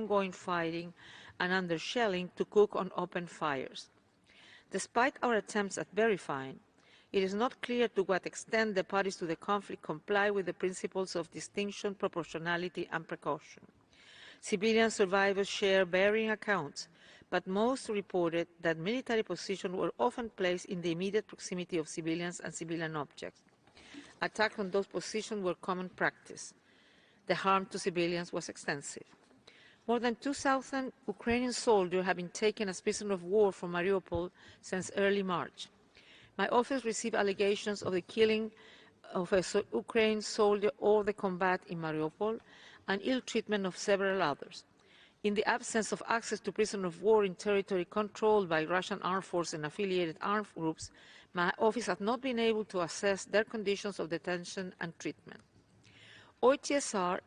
ongoing fighting and under shelling to cook on open fires. Despite our attempts at verifying, it is not clear to what extent the parties to the conflict comply with the principles of distinction, proportionality and precaution. Civilian survivors share varying accounts, but most reported that military positions were often placed in the immediate proximity of civilians and civilian objects. Attacks on those positions were common practice. The harm to civilians was extensive. More than 2,000 Ukrainian soldiers have been taken as prisoners of war from Mariupol since early March. My office received allegations of the killing of a Ukrainian soldier or the combat in Mariupol and ill treatment of several others. In the absence of access to prisoners of war in territory controlled by Russian armed forces and affiliated armed groups, my office has not been able to assess their conditions of detention and treatment. OHCHR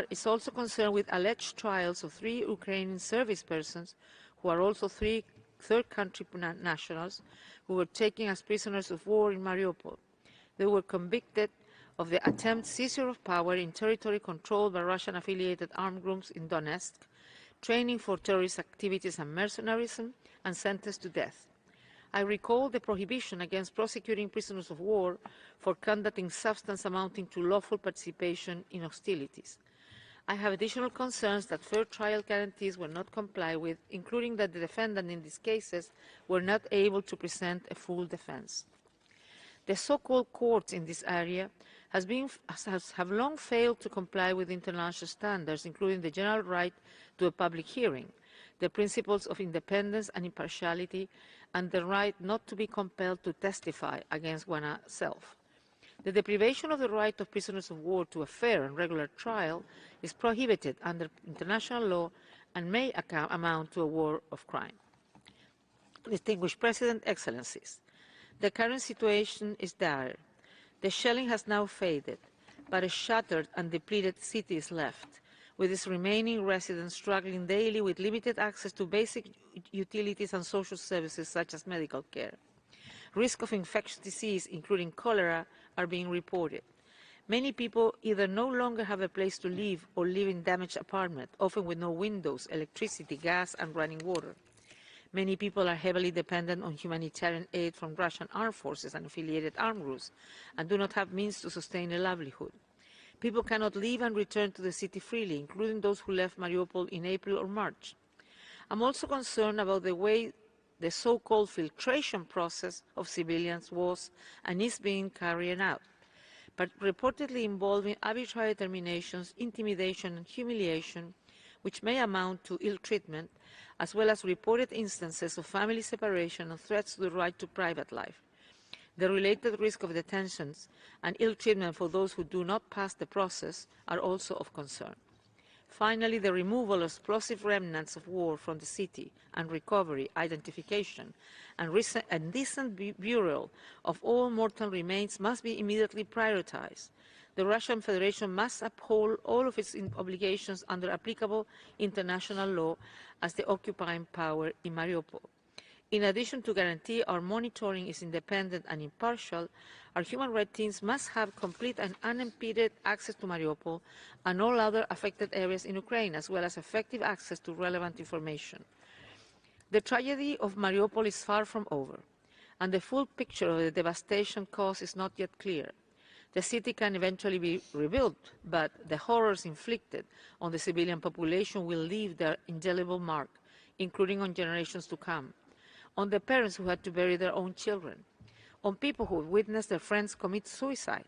is also concerned with alleged trials of 3 Ukrainian service persons who are also 3 third-country nationals who were taken as prisoners of war in Mariupol. They were convicted of the attempted seizure of power in territory controlled by Russian-affiliated armed groups in Donetsk, training for terrorist activities and mercenarism, and sentenced to death. I recall the prohibition against prosecuting prisoners of war for conducting substance amounting to lawful participation in hostilities. I have additional concerns that fair trial guarantees were not complied with, including that the defendant in these cases were not able to present a full defense. The so-called courts in this area have long failed to comply with international standards, including the general right to a public hearing, the principles of independence and impartiality, and the right not to be compelled to testify against oneself. The deprivation of the right of prisoners of war to a fair and regular trial is prohibited under international law and may amount to a war of crime. Distinguished President, Excellencies, the current situation is dire. The shelling has now faded, but a shattered and depleted city is left, with its remaining residents struggling daily with limited access to basic utilities and social services such as medical care. Risk of infectious disease, including cholera, are being reported. Many people either no longer have a place to live or live in damaged apartments, often with no windows, electricity, gas, and running water. Many people are heavily dependent on humanitarian aid from Russian armed forces and affiliated armed groups and do not have means to sustain a livelihood. People cannot leave and return to the city freely, including those who left Mariupol in April or March. I'm also concerned about the way the so-called filtration process of civilians was and is being carried out, but reportedly involving arbitrary terminations, intimidation and humiliation, which may amount to ill treatment, as well as reported instances of family separation and threats to the right to private life. The related risk of detentions and ill treatment for those who do not pass the process are also of concern. Finally, the removal of explosive remnants of war from the city and recovery, identification, and decent burial of all mortal remains must be immediately prioritized. The Russian Federation must uphold all of its obligations under applicable international law as the occupying power in Mariupol. In addition to guarantee our monitoring is independent and impartial, our human rights teams must have complete and unimpeded access to Mariupol and all other affected areas in Ukraine, as well as effective access to relevant information. The tragedy of Mariupol is far from over, and the full picture of the devastation caused is not yet clear. The city can eventually be rebuilt, but the horrors inflicted on the civilian population will leave their indelible mark, including on generations to come, on the parents who had to bury their own children, on people who witnessed their friends commit suicide,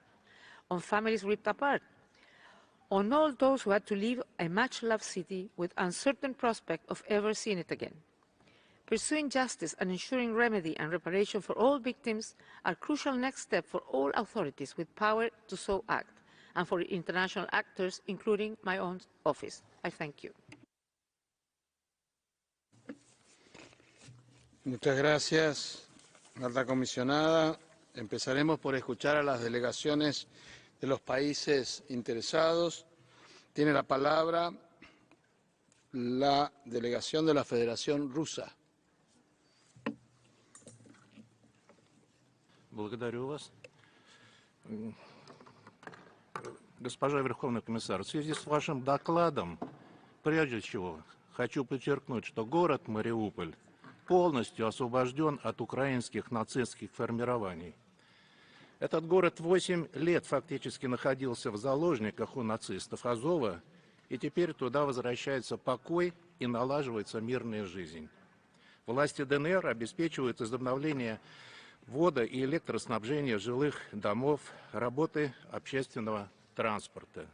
on families ripped apart, on all those who had to leave a much-loved city with uncertain prospect of ever seeing it again. Pursuing justice and ensuring remedy and reparation for all victims are crucial next steps for all authorities with power to so act, and for international actors, including my own office. I thank you. Muchas gracias, Alta Comisionada. Empezaremos por escuchar a las delegaciones de los países interesados. Tiene la palabra la delegación de la Federación Rusa. Благодарю вас. Госпожа Верховный комиссар, в связи с вашим докладом прежде всего хочу подчеркнуть, что город Мариуполь полностью освобожден от украинских нацистских формирований. Этот город 8 лет фактически находился в заложниках у нацистов Азова, и теперь туда возвращается покой и налаживается мирная жизнь. Власти ДНР обеспечивают возобновление вода- и электроснабжения жилых домов, работы общественного транспорта.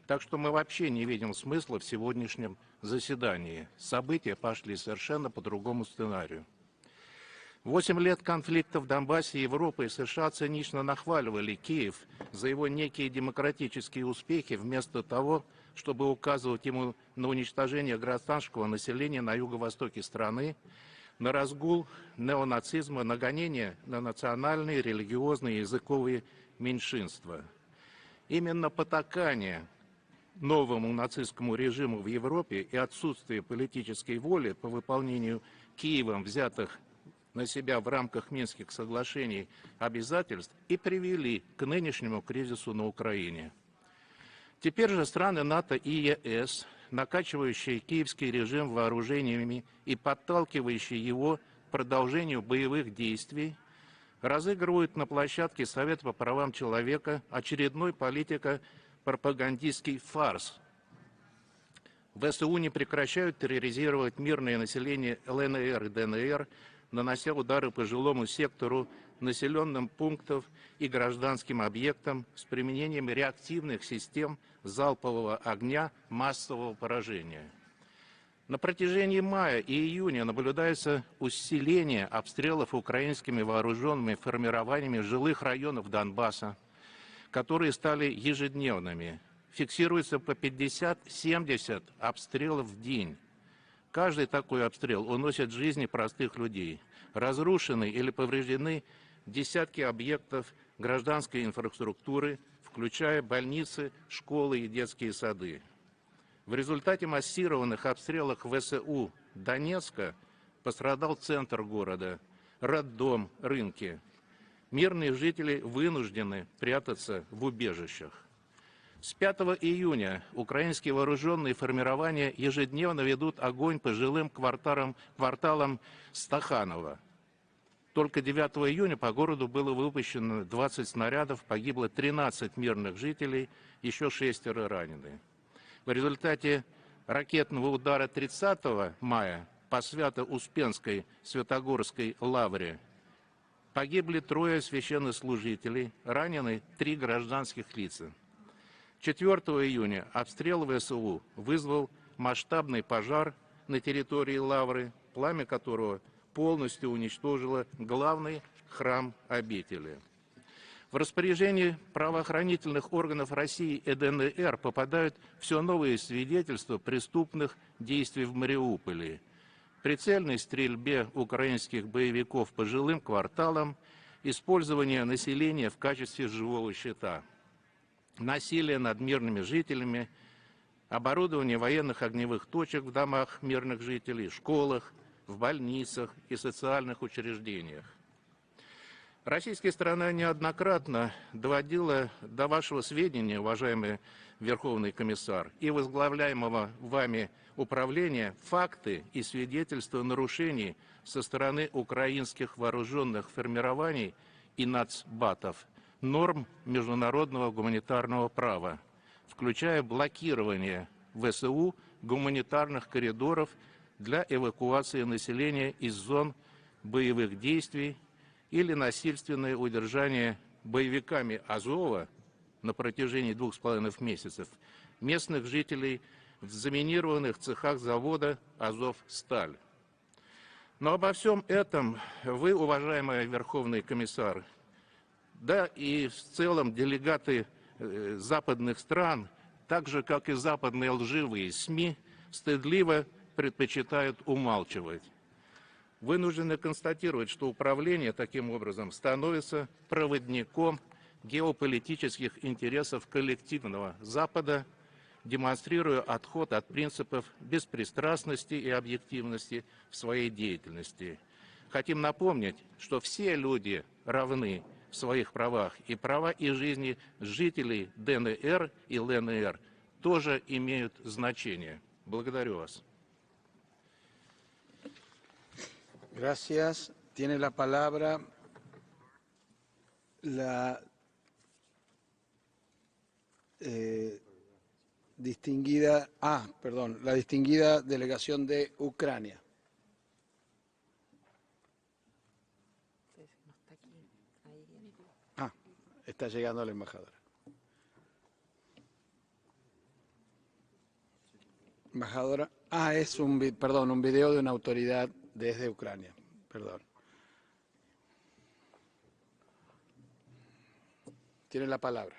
Так что мы вообще не видим смысла в сегодняшнем заседании. События пошли совершенно по другому сценарию. 8 лет конфликта в Донбассе Европа и США цинично нахваливали Киев за его некие демократические успехи, вместо того, чтобы указывать ему на уничтожение гражданского населения на юго-востоке страны, на разгул неонацизма, на гонение на национальные, религиозные и языковые меньшинства. Именно потакание новому нацистскому режиму в Европе и отсутствие политической воли по выполнению Киевом взятых на себя в рамках Минских соглашений обязательств и привели к нынешнему кризису на Украине. Теперь же страны НАТО и ЕС, накачивающие киевский режим вооружениями и подталкивающие его к продолжению боевых действий, разыгрывают на площадке Совета по правам человека очередной политико-пропагандистский фарс. ВСУ не прекращают терроризировать мирное население ЛНР и ДНР, нанося удары по жилому сектору, населенным пунктам и гражданским объектам с применением реактивных систем залпового огня массового поражения. На протяжении мая и июня наблюдается усиление обстрелов украинскими вооруженными формированиями жилых районов Донбасса, которые стали ежедневными. Фиксируется по 50-70 обстрелов в день. Каждый такой обстрел уносит жизни простых людей. Разрушены или повреждены десятки объектов гражданской инфраструктуры, включая больницы, школы и детские сады. В результате массированных обстрелов ВСУ Донецка пострадал центр города, роддом, рынки. Мирные жители вынуждены прятаться в убежищах. С 5 июня украинские вооруженные формирования ежедневно ведут огонь по жилым кварталам Стаханова. Только 9 июня по городу было выпущено 20 снарядов, погибло 13 мирных жителей, еще 6 ранены. В результате ракетного удара 30 мая по Свято-Успенской Святогорской лавре погибли 3 священнослужителей, ранены 3 гражданских лица. 4 июня обстрел ВСУ вызвал масштабный пожар на территории лавры, пламя которого полностью уничтожило главный храм обители. В распоряжении правоохранительных органов России и ДНР попадают все новые свидетельства преступных действий в Мариуполе. Прицельной стрельбе украинских боевиков по жилым кварталам, использование населения в качестве живого щита, насилие над мирными жителями, оборудование военных огневых точек в домах мирных жителей, школах, в больницах и социальных учреждениях. Российская сторона неоднократно доводила до вашего сведения, уважаемый Верховный комиссар, и возглавляемого вами управления факты и свидетельства нарушений со стороны украинских вооруженных формирований и нацбатов норм международного гуманитарного права, включая блокирование ВСУ гуманитарных коридоров для эвакуации населения из зон боевых действий или насильственное удержание боевиками Азова на протяжении 2,5 месяцев местных жителей в заминированных цехах завода «Азовсталь». Но обо всем этом вы, уважаемый Верховный комиссар, да и в целом делегаты западных стран, так же, как и западные лживые СМИ, стыдливо предпочитают умалчивать. Вынуждены констатировать, что управление таким образом становится проводником геополитических интересов коллективного Запада, демонстрируя отход от принципов беспристрастности и объективности в своей деятельности. Хотим напомнить, что все люди равны в своих правах, и права и жизни жителей ДНР и ЛНР тоже имеют значение. Благодарю вас. Gracias. Tiene la palabra la la distinguida delegación de Ucrania. Está llegando la embajadora. Embajadora, es un video de una autoridad desde Ucrania, perdón. Tiene la palabra.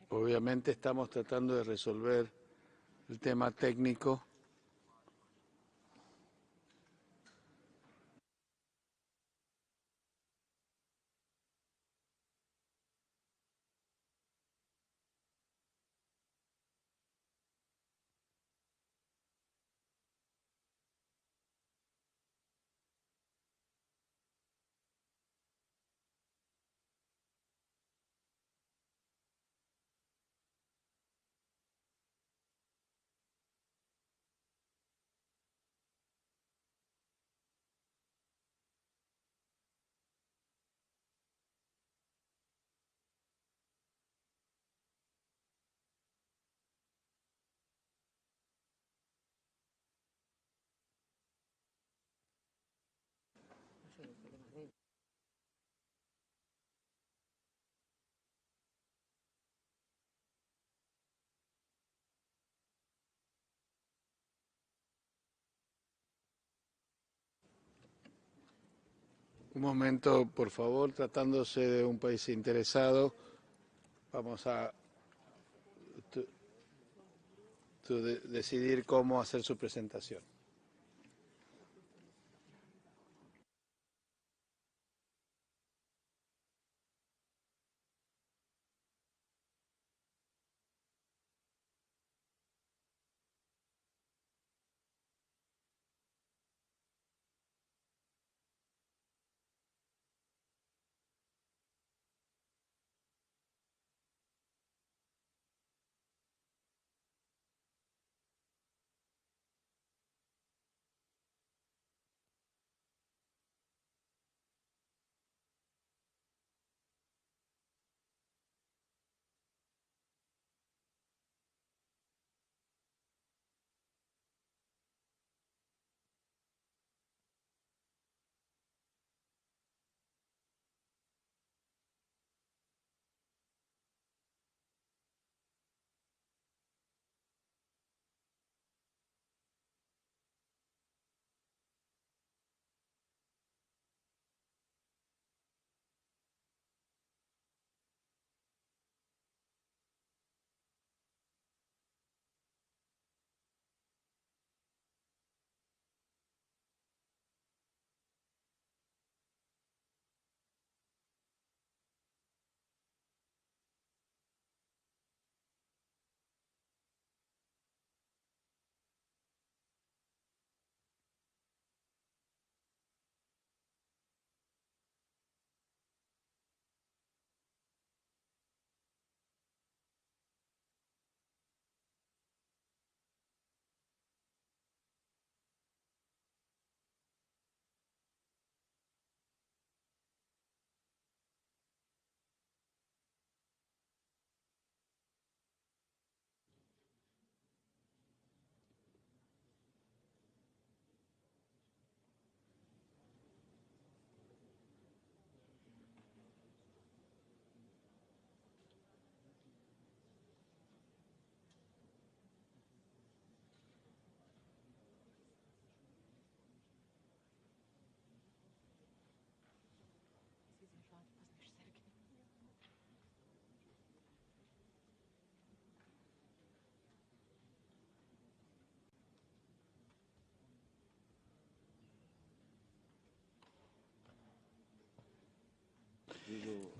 Obviamente estamos tratando de resolver el tema técnico. Un momento, por favor, tratándose de un país interesado, vamos a decidir cómo hacer su presentación.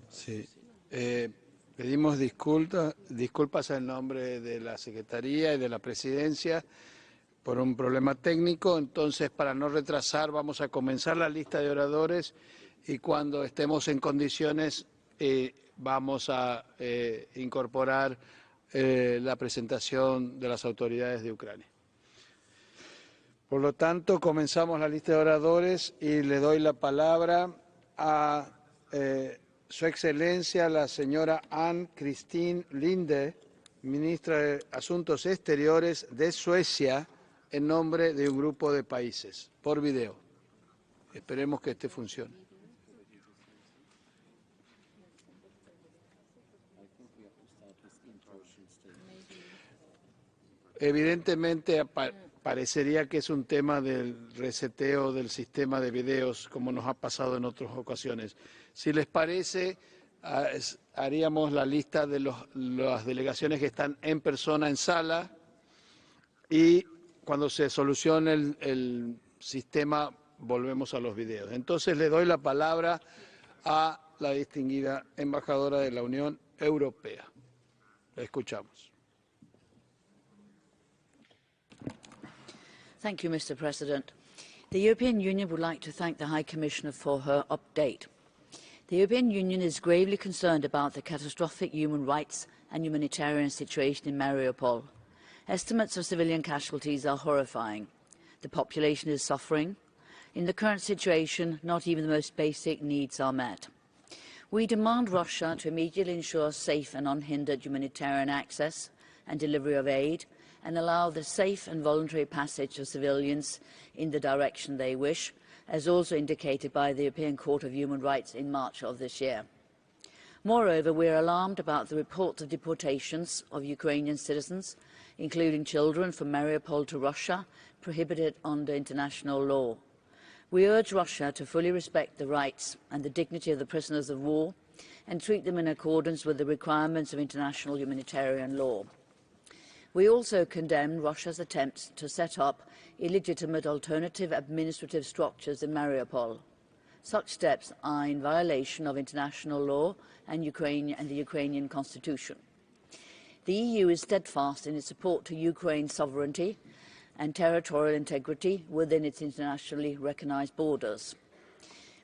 Sí. Pedimos disculpas en nombre de la Secretaría y de la Presidencia por un problema técnico. Entonces, para no retrasar, vamos a comenzar la lista de oradores y cuando estemos en condiciones vamos a incorporar la presentación de las autoridades de Ucrania. Por lo tanto, comenzamos la lista de oradores y le doy la palabra a Su Excelencia, la señora Ann-Christine Linde, ministra de Asuntos Exteriores de Suecia, en nombre de un grupo de países, por video. Esperemos que este funcione. Evidentemente, parecería que es un tema del reseteo del sistema de videos, como nos ha pasado en otras ocasiones. Si les parece, haríamos la lista de las delegaciones que están en persona en sala y cuando se solucione el sistema volvemos a los videos. Entonces le doy la palabra a la distinguida embajadora de la Unión Europea. La escuchamos. Thank you, Mr. President. The European Union would like to thank the High Commissioner for her update. The European Union is gravely concerned about the catastrophic human rights and humanitarian situation in Mariupol. Estimates of civilian casualties are horrifying. The population is suffering. In the current situation, not even the most basic needs are met. We demand Russia to immediately ensure safe and unhindered humanitarian access and delivery of aid, and allow the safe and voluntary passage of civilians in the direction they wish, as also indicated by the European Court of Human Rights in March of this year. Moreover, we are alarmed about the reports of deportations of Ukrainian citizens, including children from Mariupol to Russia, prohibited under international law. We urge Russia to fully respect the rights and the dignity of the prisoners of war and treat them in accordance with the requirements of international humanitarian law. We also condemn Russia's attempts to set up illegitimate alternative administrative structures in Mariupol. Such steps are in violation of international law and the Ukrainian constitution. The EU is steadfast in its support to Ukraine's sovereignty and territorial integrity within its internationally recognised borders.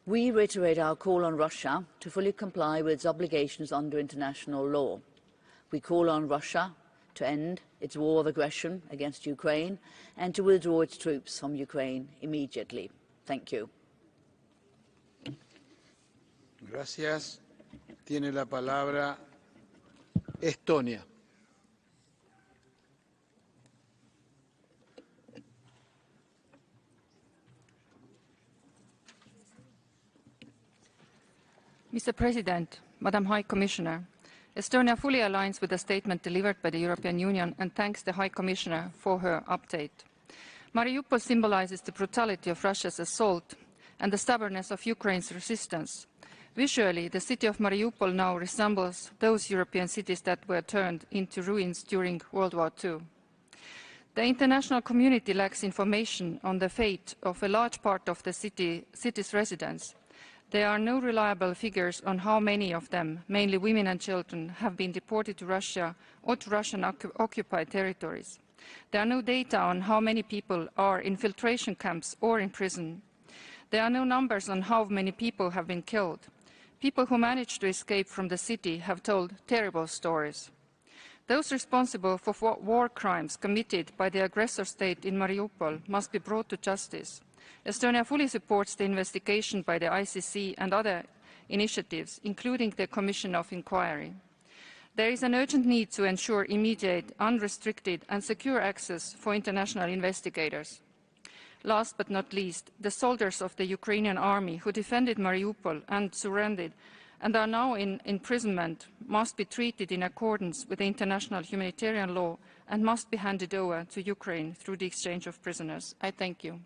We reiterate our call on Russia to fully comply with its obligations under international law. We call on Russia to end its war of aggression against Ukraine and to withdraw its troops from Ukraine immediately. Thank you. Gracias. Tiene la palabra Estonia. Mr. President, Madam High Commissioner, Estonia fully aligns with the statement delivered by the European Union and thanks the High Commissioner for her update. Mariupol symbolizes the brutality of Russia's assault and the stubbornness of Ukraine's resistance. Visually, the city of Mariupol now resembles those European cities that were turned into ruins during World War II. The international community lacks information on the fate of a large part of the city's residents. There are no reliable figures on how many of them, mainly women and children, have been deported to Russia or to Russian occupied territories. There are no data on how many people are in filtration camps or in prison. There are no numbers on how many people have been killed. People who managed to escape from the city have told terrible stories. Those responsible for war crimes committed by the aggressor state in Mariupol must be brought to justice. Estonia fully supports the investigation by the ICC and other initiatives, including the Commission of Inquiry. There is an urgent need to ensure immediate, unrestricted and secure access for international investigators. Last but not least, the soldiers of the Ukrainian army who defended Mariupol and surrendered and are now in imprisonment must be treated in accordance with the international humanitarian law and must be handed over to Ukraine through the exchange of prisoners. I thank you.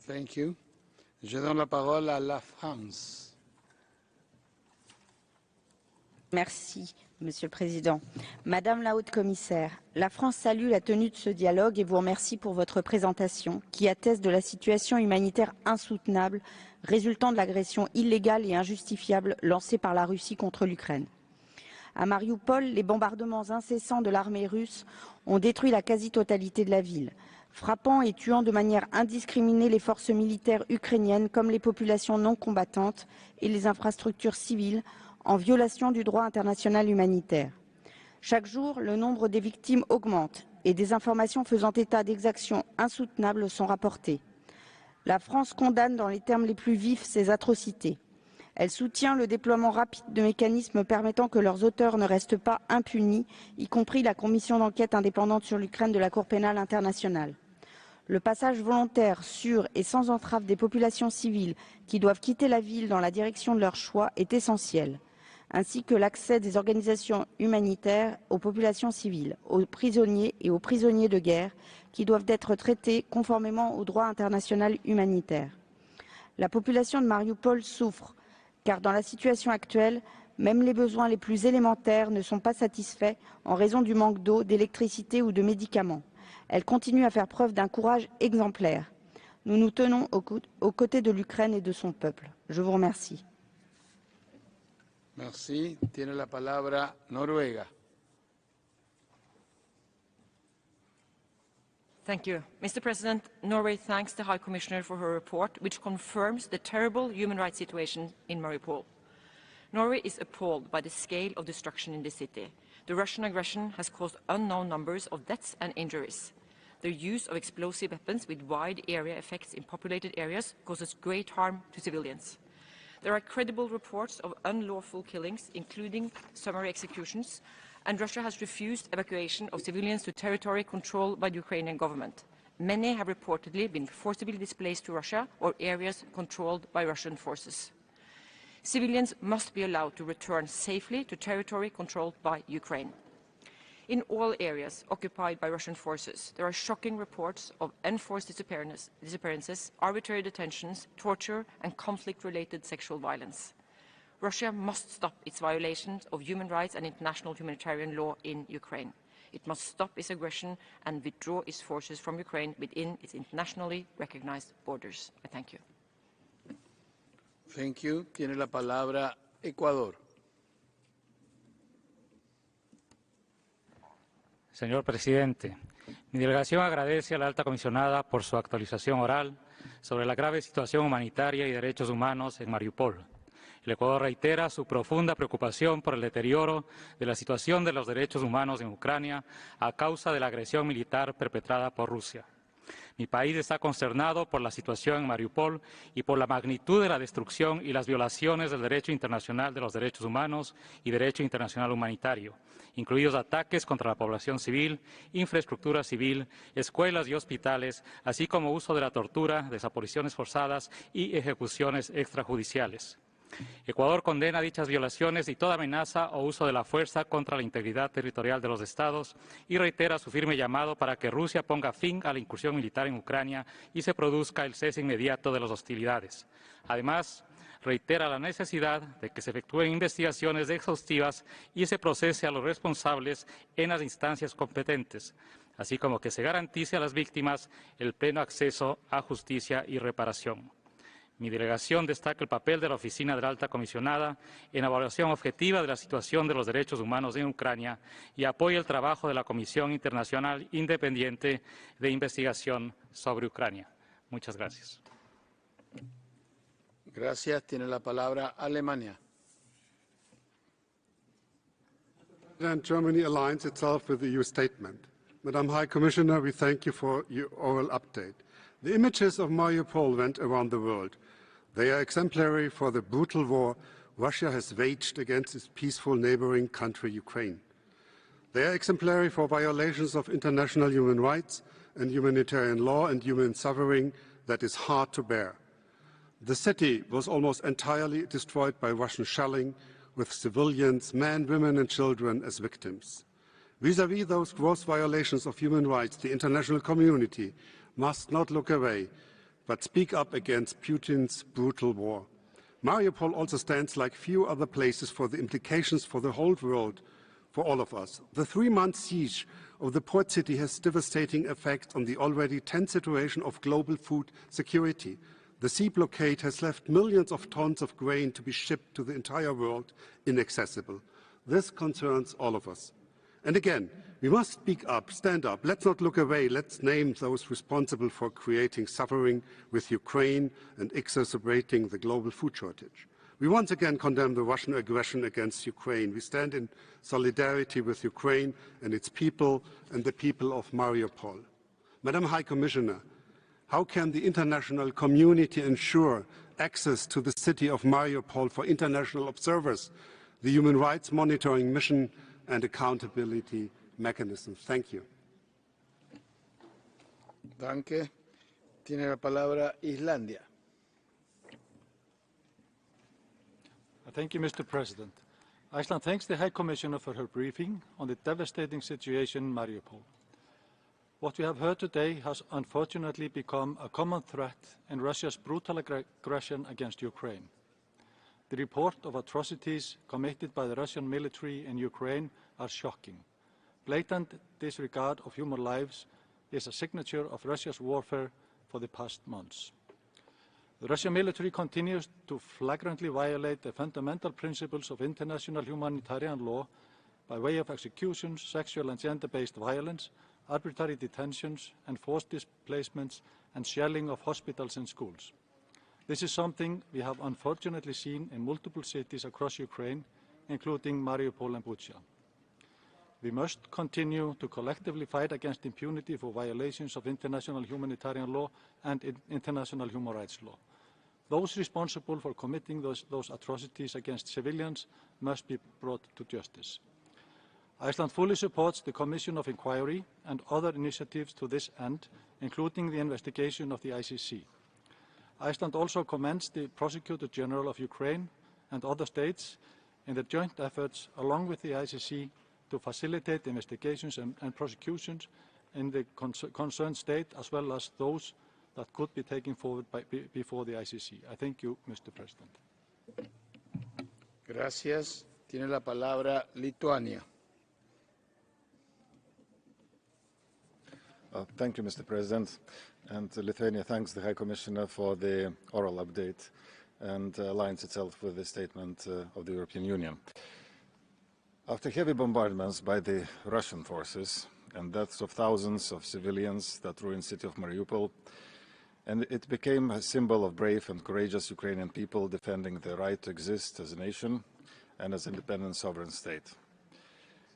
Thank you. Je donne la parole à la France. Merci, Monsieur le Président. Madame la Haute Commissaire, la France salue la tenue de ce dialogue et vous remercie pour votre présentation qui atteste de la situation humanitaire insoutenable résultant de l'agression illégale et injustifiable lancée par la Russie contre l'Ukraine. À Mariupol, les bombardements incessants de l'armée russe ont détruit la quasi-totalité de la ville, frappant et tuant de manière indiscriminée les forces militaires ukrainiennes comme les populations non combattantes et les infrastructures civiles en violation du droit international humanitaire. Chaque jour, le nombre des victimes augmente et des informations faisant état d'exactions insoutenables sont rapportées. La France condamne dans les termes les plus vifs ces atrocités. Elle soutient le déploiement rapide de mécanismes permettant que leurs auteurs ne restent pas impunis, y compris la commission d'enquête indépendante sur l'Ukraine de la Cour pénale internationale. Le passage volontaire, sûr et sans entrave des populations civiles qui doivent quitter la ville dans la direction de leur choix est essentiel, ainsi que l'accès des organisations humanitaires aux populations civiles, aux prisonniers et aux prisonniers de guerre qui doivent être traités conformément au droit international humanitaire. La population de Mariupol souffre, car dans la situation actuelle, même les besoins les plus élémentaires ne sont pas satisfaits en raison du manque d'eau, d'électricité ou de médicaments. Elle continue à faire preuve d'un courage exemplaire. Nous nous tenons aux côtés de l'Ukraine et de son peuple. Je vous remercie. Merci. Tiene la palabra Noruega. Thank you. Mr. President, Norway thanks the High Commissioner for her report, which confirms the terrible human rights situation in Mariupol. Norway is appalled by the scale of destruction in the city. The Russian aggression has caused unknown numbers of deaths and injuries. The use of explosive weapons with wide area effects in populated areas causes great harm to civilians. There are credible reports of unlawful killings, including summary executions, and Russia has refused evacuation of civilians to territory controlled by the Ukrainian government. Many have reportedly been forcibly displaced to Russia or areas controlled by Russian forces. Civilians must be allowed to return safely to territory controlled by Ukraine. In all areas occupied by Russian forces, there are shocking reports of enforced disappearances, arbitrary detentions, torture, and conflict-related sexual violence. Russia must stop its violations of human rights and international humanitarian law in Ukraine. It must stop its aggression and withdraw its forces from Ukraine within its internationally recognized borders. I thank you. Thank you. Tiene la palabra Ecuador. Señor presidente, mi delegación agradece a la Alta Comisionada por su actualización oral sobre la grave situación humanitaria y derechos humanos en Mariupol. El Ecuador reitera su profunda preocupación por el deterioro de la situación de los derechos humanos en Ucrania a causa de la agresión militar perpetrada por Rusia. Mi país está consternado por la situación en Mariupol y por la magnitud de la destrucción y las violaciones del derecho internacional de los derechos humanos y derecho internacional humanitario, incluidos ataques contra la población civil, infraestructura civil, escuelas y hospitales, así como uso de la tortura, desapariciones forzadas y ejecuciones extrajudiciales. Ecuador condena dichas violaciones y toda amenaza o uso de la fuerza contra la integridad territorial de los Estados y reitera su firme llamado para que Rusia ponga fin a la incursión militar en Ucrania y se produzca el cese inmediato de las hostilidades. Además, reitera la necesidad de que se efectúen investigaciones exhaustivas y se procese a los responsables en las instancias competentes, así como que se garantice a las víctimas el pleno acceso a justicia y reparación. Mi delegación destaca el papel de la Oficina de la Alta Comisionada en la evaluación objetiva de la situación de los derechos humanos en Ucrania y apoya el trabajo de la Comisión Internacional Independiente de Investigación sobre Ucrania. Muchas gracias. Gracias. Tiene la palabra Alemania. Germany aligns itself with the EU statement. Madam High Commissioner, we thank you for your oral update. The images of Mariupol went around the world. They are exemplary for the brutal war Russia has waged against its peaceful neighboring country, Ukraine. They are exemplary for violations of international human rights and humanitarian law and human suffering that is hard to bear. The city was almost entirely destroyed by Russian shelling, with civilians, men, women and children as victims. Vis-à-vis those gross violations of human rights, the international community must not look away, but speak up against Putin's brutal war. Mariupol also stands like few other places for the implications for the whole world, for all of us. The 3-month siege of the port city has devastating effects on the already tense situation of global food security. The sea blockade has left millions of tons of grain to be shipped to the entire world inaccessible. This concerns all of us. And again, we must speak up, stand up. Let's not look away. Let's name those responsible for creating suffering with Ukraine and exacerbating the global food shortage. We once again condemn the Russian aggression against Ukraine. We stand in solidarity with Ukraine and its people and the people of Mariupol. Madam High Commissioner, how can the international community ensure access to the city of Mariupol for international observers, the human rights monitoring mission and accountability mechanisms? Thank you. Danke. Tiene la palabra Islandia. Thank you, Mr. President. Iceland thanks the High Commissioner for her briefing on the devastating situation in Mariupol. What we have heard today has unfortunately become a common threat in Russia's brutal aggression against Ukraine. The report of atrocities committed by the Russian military in Ukraine are shocking. Blatant disregard of human lives is a signature of Russia's warfare for the past months. The Russian military continues to flagrantly violate the fundamental principles of international humanitarian law by way of executions, sexual and gender-based violence, arbitrary detentions, enforced displacements, and shelling of hospitals and schools. This is something we have unfortunately seen in multiple cities across Ukraine, including Mariupol and Bucha. We must continue to collectively fight against impunity for violations of international humanitarian law and international human rights law. Those responsible for committing those atrocities against civilians must be brought to justice. Iceland fully supports the Commission of Inquiry and other initiatives to this end, including the investigation of the ICC. Iceland also commends the Prosecutor General of Ukraine and other states in their joint efforts, along with the ICC, to facilitate investigations and prosecutions in the concerned state, as well as those that could be taken forward before the ICC. I thank you, Mr. President. Gracias. Tiene la palabra Lituania. Thank you, Mr. President. And Lithuania thanks the High Commissioner for the oral update and aligns itself with the statement of the European Union. After heavy bombardments by the Russian forces and deaths of thousands of civilians that ruined the city of Mariupol, and it became a symbol of brave and courageous Ukrainian people defending their right to exist as a nation and as an independent sovereign state.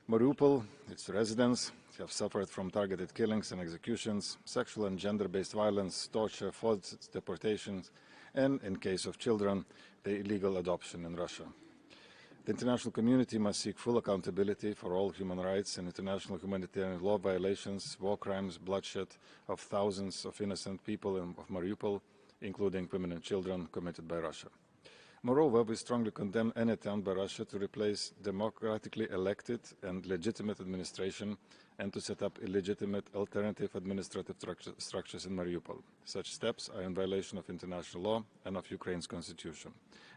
Mariupol, its residents, have suffered from targeted killings and executions, sexual and gender-based violence, torture, forced deportations, and, in case of children, the illegal adoption in Russia. The international community must seek full accountability for all human rights and international humanitarian law violations, war crimes, bloodshed of thousands of innocent people of Mariupol, including women and children, committed by Russia. Moreover, we strongly condemn any attempt by Russia to replace democratically elected and legitimate administration and to set up illegitimate alternative administrative structures in Mariupol. Such steps are in violation of international law and of Ukraine's constitution.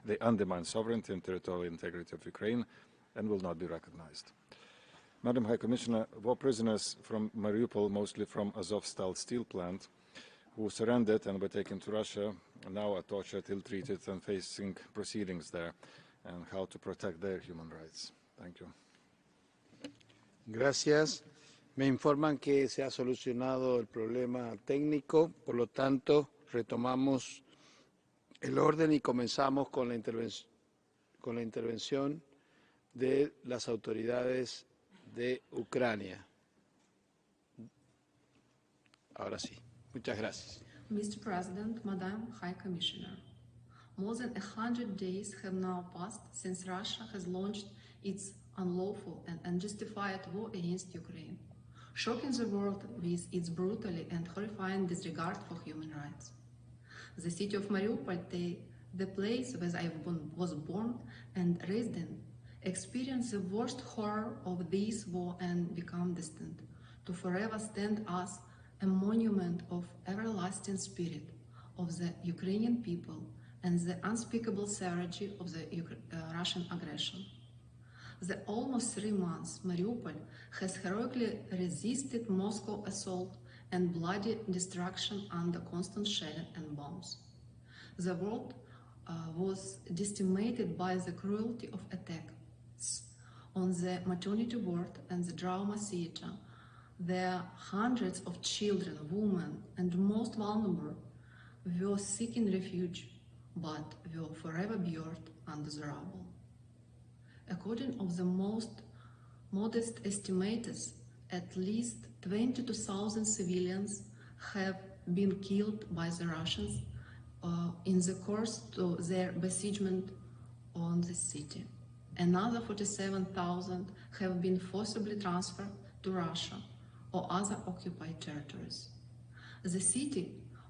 They undermine sovereignty and territorial integrity of Ukraine and will not be recognized. Madam High Commissioner, war prisoners from Mariupol, mostly from Azovstal steel plant, who surrendered and were taken to Russia, now are tortured, ill-treated and facing proceedings there, and how to protect their human rights. Thank you. Gracias. Me informan que se ha solucionado el problema técnico, por lo tanto, retomamos el orden y comenzamos con la intervención de las autoridades de Ucrania. Ahora sí. Muchas gracias. Mr. President, Madam High Commissioner, more than 100 days have now passed since Russia has launched its unlawful and unjustified war against Ukraine, shocking the world with its brutal and horrifying disregard for human rights. The city of Mariupol, the place where I was born and raised in, experienced the worst horror of this war and become destined to forever stand as a monument of everlasting spirit of the Ukrainian people and the unspeakable savagery of the Russian aggression. The almost 3 months Mariupol has heroically resisted Moscow assault and bloody destruction under constant shelling and bombs. The world was decimated by the cruelty of attacks on the maternity ward and the trauma theater. There are hundreds of children, women, and most vulnerable were seeking refuge, but were forever buried under the rubble. According to the most modest estimates, at least 22,000 civilians have been killed by the Russians in the course of their besiegement on the city. Another 47,000 have been forcibly transferred to Russia or other occupied territories. The city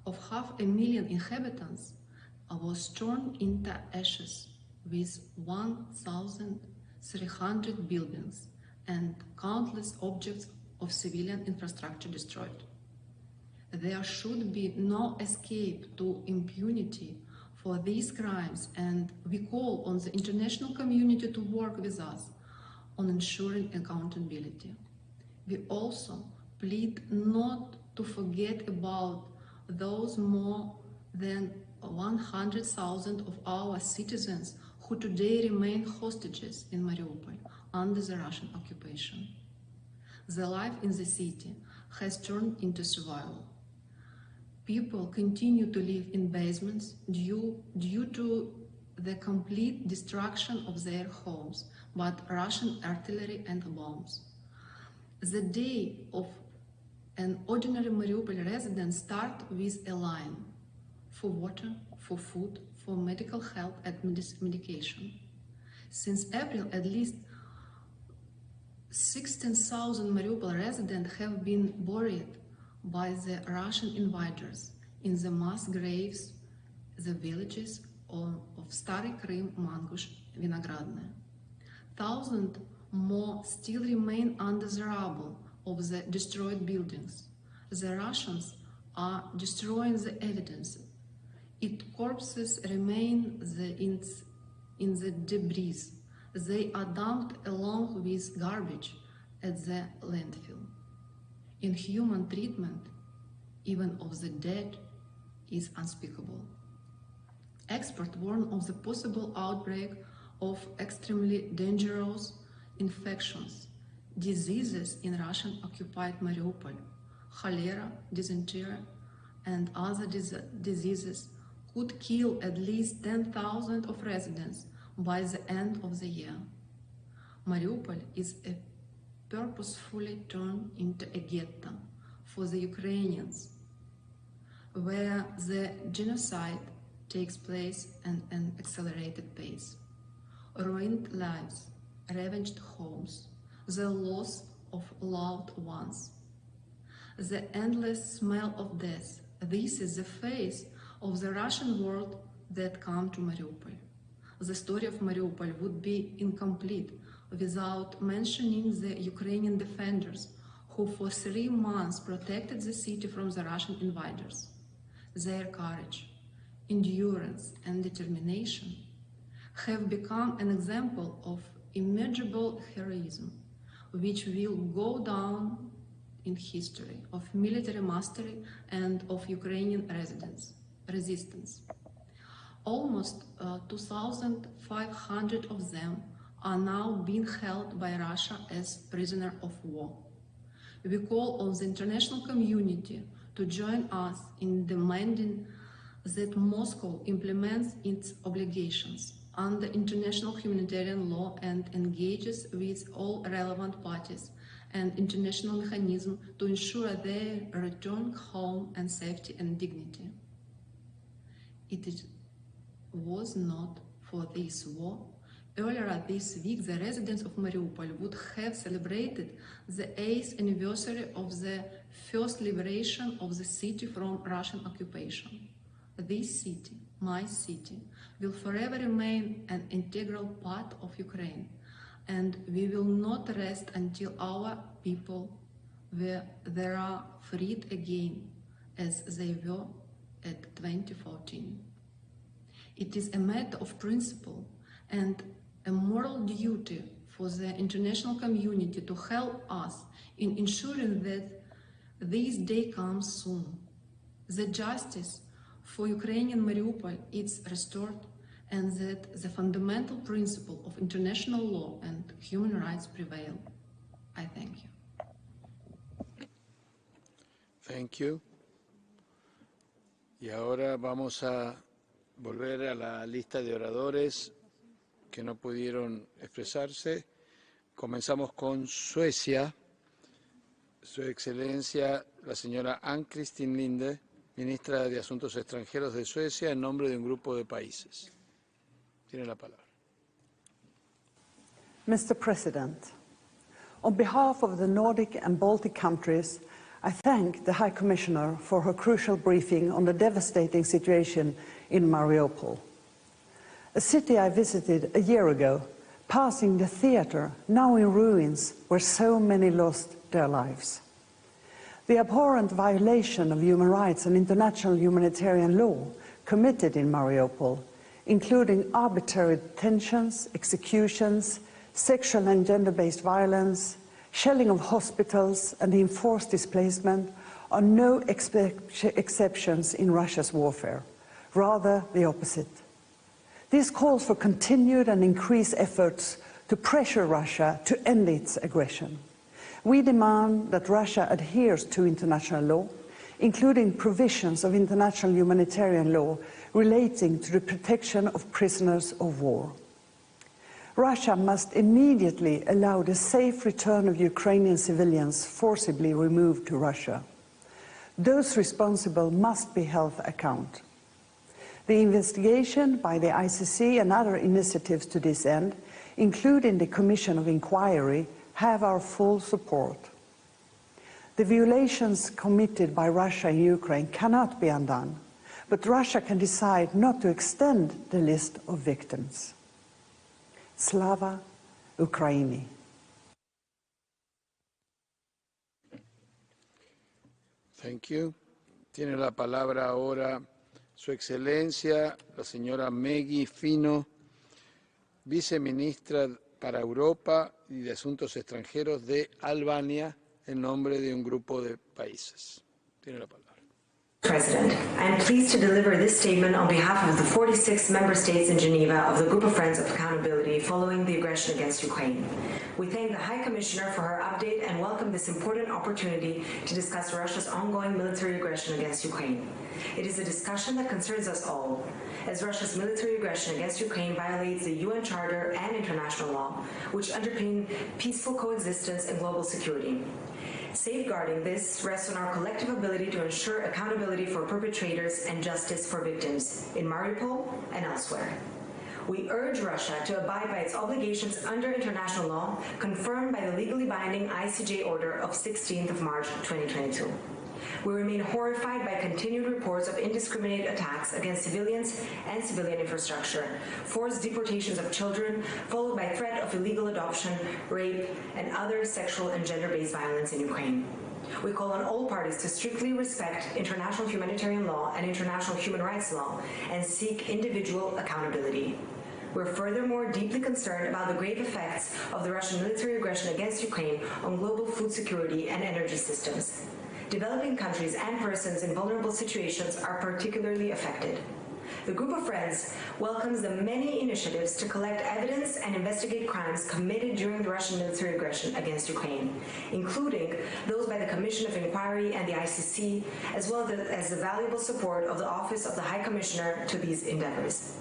of 500,000 inhabitants was turned into ashes, with 1,300 buildings and countless objects of civilian infrastructure destroyed. There should be no escape to impunity for these crimes, and we call on the international community to work with us on ensuring accountability. We also plead not to forget about those more than 100,000 of our citizens who today remain hostages in Mariupol under the Russian occupation. The life in the city has turned into survival. People continue to live in basements due to the complete destruction of their homes by Russian artillery and bombs. The day of an ordinary Mariupol resident starts with a line for water, for food, for medical help and medication. Since April, at least 16,000 Mariupol residents have been buried by the Russian invaders in the mass graves, the villages of Stary Krim, Mangush, Vinogradne. Thousands more still remain under the rubble of the destroyed buildings. The Russians are destroying the evidence. Its corpses remain in the debris. They are dumped along with garbage at the landfill. Inhuman treatment, even of the dead, is unspeakable. Experts warn of the possible outbreak of extremely dangerous infections, diseases in Russian-occupied Mariupol, cholera, dysentery, and other diseases could kill at least 10,000 of residents by the end of the year. Mariupol is purposefully turned into a ghetto for the Ukrainians, where the genocide takes place at an accelerated pace. Ruined lives, ravaged homes, the loss of loved ones, the endless smell of death. This is the face of the Russian world that come to Mariupol. The story of Mariupol would be incomplete without mentioning the Ukrainian defenders who for 3 months protected the city from the Russian invaders. Their courage, endurance, and determination have become an example of immeasurable heroism, which will go down in history of military mastery and of Ukrainian resistance. Almost 2,500 of them are now being held by Russia as prisoners of war. We call on the international community to join us in demanding that Moscow implements its obligations under international humanitarian law and engages with all relevant parties and international mechanisms to ensure their return home and safety and dignity. It was not for this war. Earlier this week, the residents of Mariupol would have celebrated the 8th anniversary of the first liberation of the city from Russian occupation. This city, my city, will forever remain an integral part of Ukraine, and we will not rest until our people are freed again, as they were at 2014. It is a matter of principle and a moral duty for the international community to help us in ensuring that this day comes soon. The justice for Ukrainian Mariupol is restored and that the fundamental principle of international law and human rights prevail. I thank you. Thank you. Y ahora vamos a volver a la lista de oradores que no pudieron expresarse. Comenzamos con Suecia. Su Excelencia, la señora Ann-Kristin Linde, ministra de Asuntos Extranjeros de Suecia, en nombre de un grupo de países. Tiene la palabra. Mr. President, on behalf of the Nordic and Baltic countries, I thank the High Commissioner for her crucial briefing on the devastating situation in Mariupol, a city I visited a year ago, passing the theater, now in ruins, where so many lost their lives. The abhorrent violation of human rights and international humanitarian law committed in Mariupol, including arbitrary detentions, executions, sexual and gender-based violence, shelling of hospitals and enforced displacement are no exceptions in Russia's warfare, rather the opposite. This calls for continued and increased efforts to pressure Russia to end its aggression. We demand that Russia adheres to international law, including provisions of international humanitarian law relating to the protection of prisoners of war. Russia must immediately allow the safe return of Ukrainian civilians forcibly removed to Russia. Those responsible must be held account. The investigation by the ICC and other initiatives to this end, including the Commission of Inquiry, have our full support. The violations committed by Russia in Ukraine cannot be undone, but Russia can decide not to extend the list of victims. Slava Ukraini. Thank you. Tiene la palabra ahora Su Excelencia, la señora Maggie Fino, viceministra para Europa y de Asuntos Extranjeros de Albania, en nombre de un grupo de países. Tiene la palabra. President, I am pleased to deliver this statement on behalf of the 46 member states in Geneva of the Group of Friends of Accountability following the aggression against Ukraine. We thank the High Commissioner for her update and welcome this important opportunity to discuss Russia's ongoing military aggression against Ukraine. It is a discussion that concerns us all, as Russia's military aggression against Ukraine violates the UN Charter and international law, which underpin peaceful coexistence and global security. Safeguarding this rests on our collective ability to ensure accountability for perpetrators and justice for victims in Mariupol and elsewhere. We urge Russia to abide by its obligations under international law confirmed by the legally binding ICJ order of 16th of March 2022. We remain horrified by continued reports of indiscriminate attacks against civilians and civilian infrastructure, forced deportations of children, followed by threat of illegal adoption, rape, and other sexual and gender-based violence in Ukraine. We call on all parties to strictly respect international humanitarian law and international human rights law and seek individual accountability. We're furthermore deeply concerned about the grave effects of the Russian military aggression against Ukraine on global food security and energy systems. Developing countries and persons in vulnerable situations are particularly affected. The Group of Friends welcomes the many initiatives to collect evidence and investigate crimes committed during the Russian military aggression against Ukraine, including those by the Commission of Inquiry and the ICC, as well as the valuable support of the Office of the High Commissioner to these endeavors.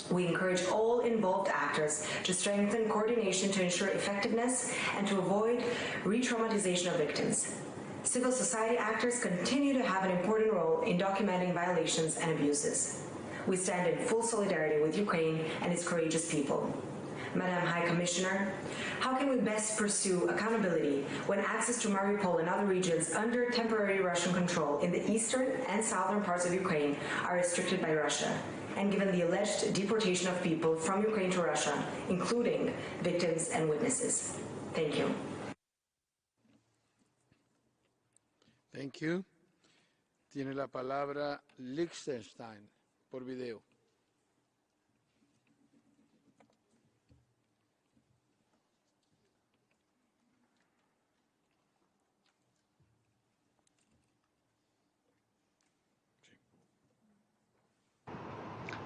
We encourage all involved actors to strengthen coordination to ensure effectiveness and to avoid re-traumatization of victims. Civil society actors continue to have an important role in documenting violations and abuses. We stand in full solidarity with Ukraine and its courageous people. Madam High Commissioner, how can we best pursue accountability when access to Mariupol and other regions under temporary Russian control in the eastern and southern parts of Ukraine are restricted by Russia, and given the alleged deportation of people from Ukraine to Russia, including victims and witnesses? Thank you. Thank you. Tiene la palabra Liechtenstein por video.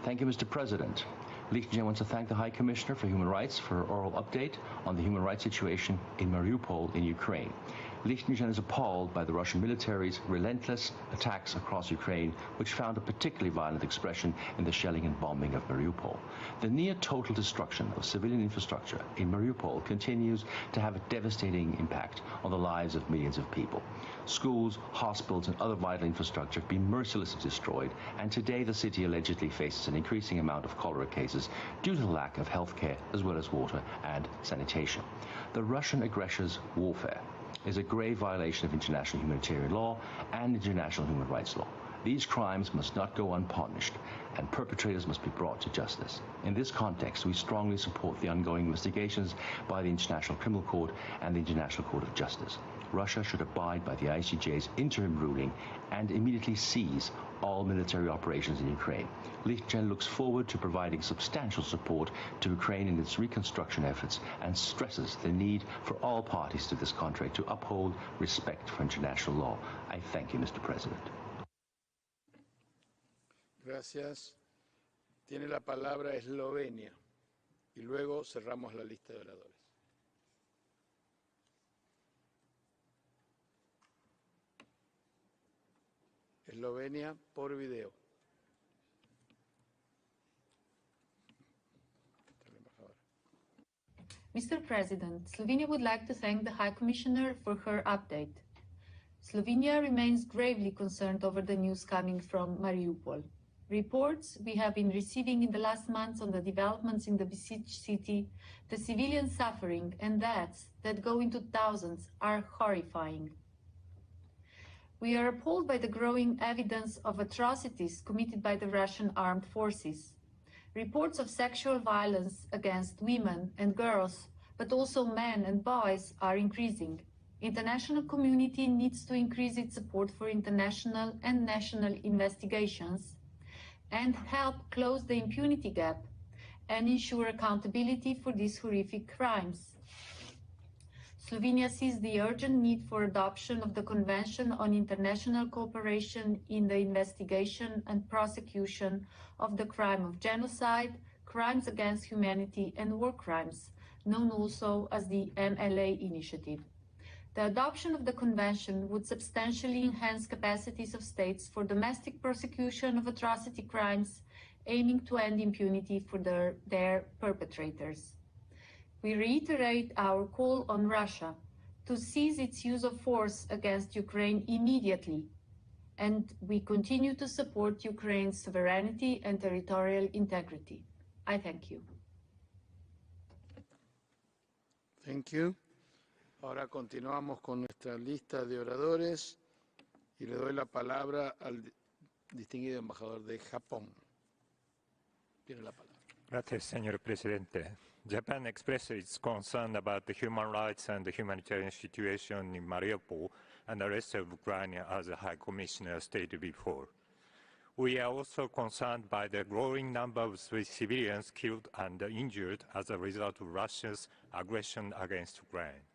Thank you, Mr. President. Liechtenstein wants to thank the High Commissioner for Human Rights for her oral update on the human rights situation in Mariupol in Ukraine. Liechtenstein is appalled by the Russian military's relentless attacks across Ukraine, which found a particularly violent expression in the shelling and bombing of Mariupol. The near-total destruction of civilian infrastructure in Mariupol continues to have a devastating impact on the lives of millions of people. Schools, hospitals, and other vital infrastructure have been mercilessly destroyed, and today the city allegedly faces an increasing amount of cholera cases due to the lack of health care as well as water and sanitation. The Russian aggressor's warfare is a grave violation of international humanitarian law and international human rights law. These crimes must not go unpunished, and perpetrators must be brought to justice. In this context, we strongly support the ongoing investigations by the International Criminal Court and the International Court of Justice. Russia should abide by the ICJ's interim ruling and immediately cease all military operations in Ukraine. Liechtenstein looks forward to providing substantial support to Ukraine in its reconstruction efforts and stresses the need for all parties to this contract to uphold respect for international law. I thank you, Mr. President. Gracias. Tiene la palabra Eslovenia y luego cerramos la lista de oradores. Eslovenia por video. Mr. President, Slovenia would like to thank the High Commissioner for her update. Slovenia remains gravely concerned over the news coming from Mariupol. Reports we have been receiving in the last months on the developments in the besieged city, the civilian suffering and deaths that go into thousands are horrifying. We are appalled by the growing evidence of atrocities committed by the Russian armed forces. Reports of sexual violence against women and girls, but also men and boys, are increasing. International community needs to increase its support for international and national investigations and help close the impunity gap and ensure accountability for these horrific crimes. Slovenia sees the urgent need for adoption of the Convention on International Cooperation in the Investigation and Prosecution of the Crime of Genocide, Crimes Against Humanity and War Crimes, known also as the MLA Initiative. The adoption of the Convention would substantially enhance capacities of states for domestic prosecution of atrocity crimes, aiming to end impunity for their perpetrators. We reiterate our call on Russia to cease its use of force against Ukraine immediately, and we continue to support Ukraine's sovereignty and territorial integrity. I thank you. Thank you. Ahora continuamos con nuestra lista de oradores y le doy la palabra al distinguido embajador de Japón. Tiene la palabra. Gracias, señor presidente. Japan expressed its concern about the human rights and the humanitarian situation in Mariupol and the rest of Ukraine, as the High Commissioner stated before. We are also concerned by the growing number of civilians killed and injured as a result of Russia's aggression against Ukraine.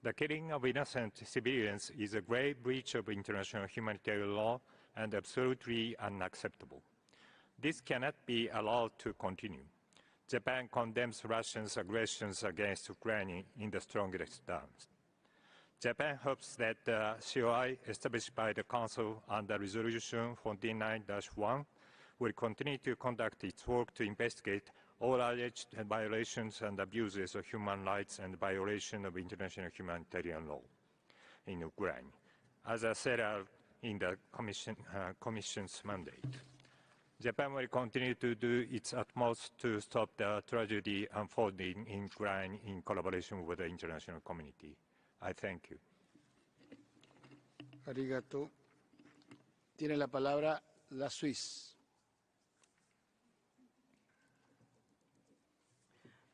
The killing of innocent civilians is a grave breach of international humanitarian law and absolutely unacceptable. This cannot be allowed to continue. Japan condemns Russia's aggressions against Ukraine in the strongest terms. Japan hopes that the COI established by the Council under Resolution 49-1 will continue to conduct its work to investigate all alleged violations and abuses of human rights and violation of international humanitarian law in Ukraine, as set out in the Commission's mandate. Japan will continue to do its utmost to stop the tragedy unfolding in Ukraine in collaboration with the international community. I thank you. Arigato. Tiene la palabra la Suisse.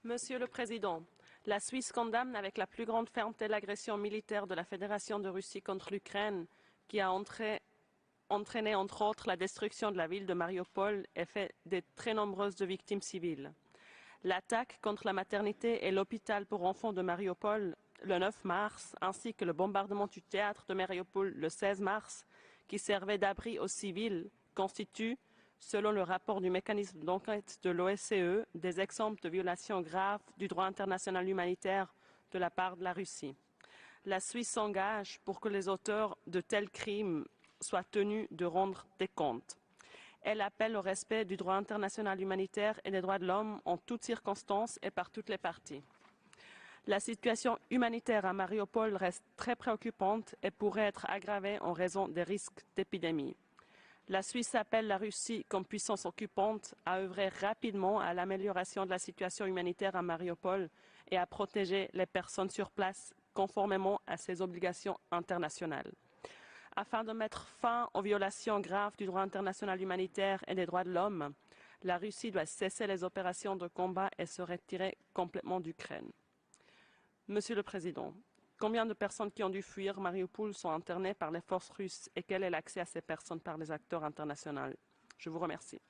Monsieur le Président, la Suisse condamne avec la plus grande fermeté l'agression militaire de la Fédération de Russie contre l'Ukraine qui a entraîné entre autres la destruction de la ville de Mariupol et fait de très nombreuses victimes civiles. L'attaque contre la maternité et l'hôpital pour enfants de Mariupol le 9 mars, ainsi que le bombardement du théâtre de Mariupol le 16 mars, qui servait d'abri aux civils, constituent, Selon le rapport du mécanisme d'enquête de l'OSCE, des exemples de violations graves du droit international humanitaire de la part de la Russie. La Suisse s'engage pour que les auteurs de tels crimes soient tenus de rendre des comptes. Elle appelle au respect du droit international humanitaire et des droits de l'homme en toutes circonstances et par toutes les parties. La situation humanitaire à Mariupol reste très préoccupante et pourrait être aggravée en raison des risques d'épidémie. La Suisse appelle la Russie comme puissance occupante à œuvrer rapidement à l'amélioration de la situation humanitaire à Mariupol et à protéger les personnes sur place conformément à ses obligations internationales. Afin de mettre fin aux violations graves du droit international humanitaire et des droits de l'homme, la Russie doit cesser les opérations de combat et se retirer complètement d'Ukraine. Monsieur le Président, combien de personnes qui ont dû fuir Mariupol sont internées par les forces russes et quel est l'accès à ces personnes par les acteurs internationaux? Je vous remercie.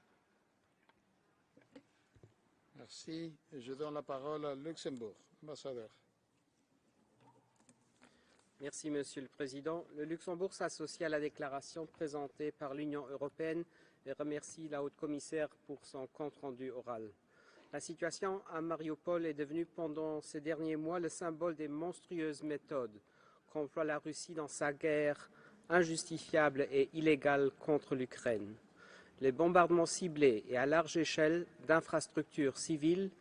Merci. Je donne la parole à Luxembourg. Ambassadeur. Merci, Monsieur le Président. Le Luxembourg s'associe à la déclaration présentée par l'Union européenne et remercie la haute commissaire pour son compte-rendu oral. La situation à Mariupol est devenue pendant ces derniers mois le symbole des monstrueuses méthodes qu'emploie la Russie dans sa guerre injustifiable et illégale contre l'Ukraine. Les bombardements ciblés et à large échelle d'infrastructures civiles,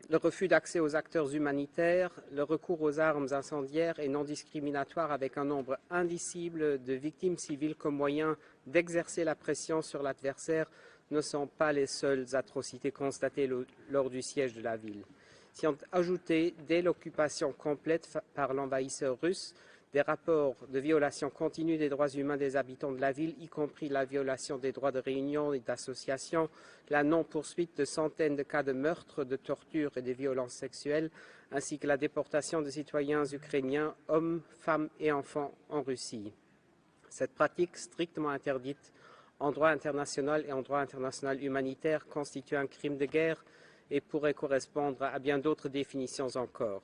le refus d'accès aux acteurs humanitaires, le recours aux armes incendiaires et non discriminatoires avec un nombre indicible de victimes civiles comme moyen d'exercer la pression sur l'adversaire ne sont pas les seules atrocités constatées lors du siège de la ville. S'y ont ajouté, dès l'occupation complète par l'envahisseur russe, des rapports de violation continue des droits humains des habitants de la ville, y compris la violation des droits de réunion et d'association, la non-poursuite de centaines de cas de meurtre, de torture et de violences sexuelles, ainsi que la déportation de citoyens ukrainiens, hommes, femmes et enfants en Russie. Cette pratique strictement interdite en droit international et en droit international humanitaire constitue un crime de guerre et pourrait correspondre à bien d'autres définitions encore.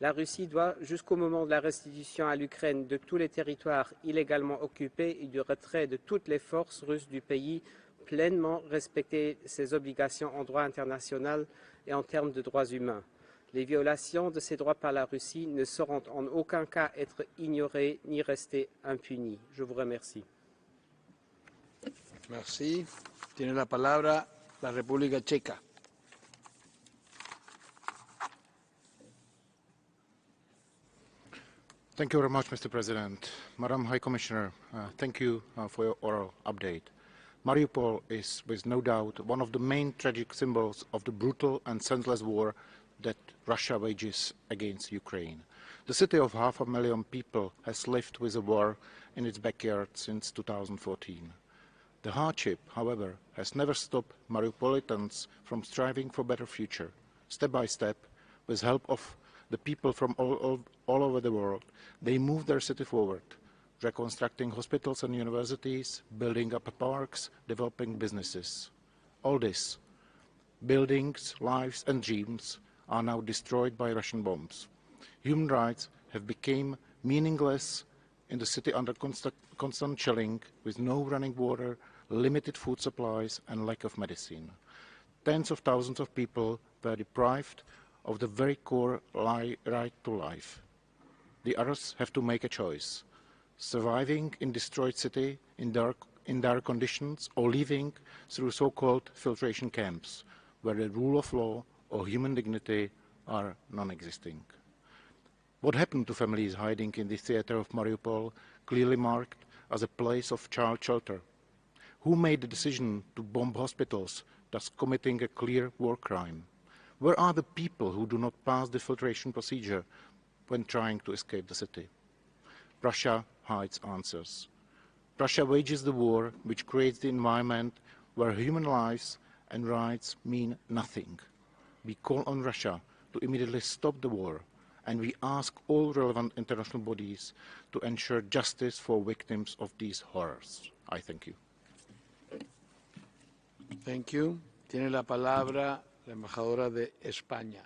La Russie doit, jusqu'au moment de la restitution à l'Ukraine de tous les territoires illégalement occupés et du retrait de toutes les forces russes du pays, pleinement respecter ses obligations en droit international et en termes de droits humains. Les violations de ces droits par la Russie ne sauront en aucun cas être ignorées ni rester impunies. Je vous remercie. Merci. Tiene la palabra la República Checa. Thank you very much, Mr. President. Madam High Commissioner, thank you for your oral update. Mariupol is, with no doubt, one of the main tragic symbols of the brutal and senseless war that Russia wages against Ukraine. The city of 500,000 people has lived with a war in its backyard since 2014. The hardship, however, has never stopped Mariupolitans from striving for a better future. Step by step, with help of the people from all over the world, they moved their city forward, reconstructing hospitals and universities, building up parks, developing businesses. All this, buildings, lives and dreams, are now destroyed by Russian bombs. Human rights have become meaningless in the city under constant shelling, with no running water, limited food supplies and lack of medicine. Tens of thousands of people were deprived of the very core right to life. The others have to make a choice: surviving in destroyed city in dire conditions, or living through so-called filtration camps, where the rule of law or human dignity are non-existing. What happened to families hiding in the theater of Mariupol, clearly marked as a place of child shelter? Who made the decision to bomb hospitals, thus committing a clear war crime? Where are the people who do not pass the filtration procedure when trying to escape the city? Russia hides answers. Russia wages the war which creates the environment where human lives and rights mean nothing. We call on Russia to immediately stop the war, and we ask all relevant international bodies to ensure justice for victims of these horrors. I thank you. Thank you. Tiene la palabra la embajadora de España.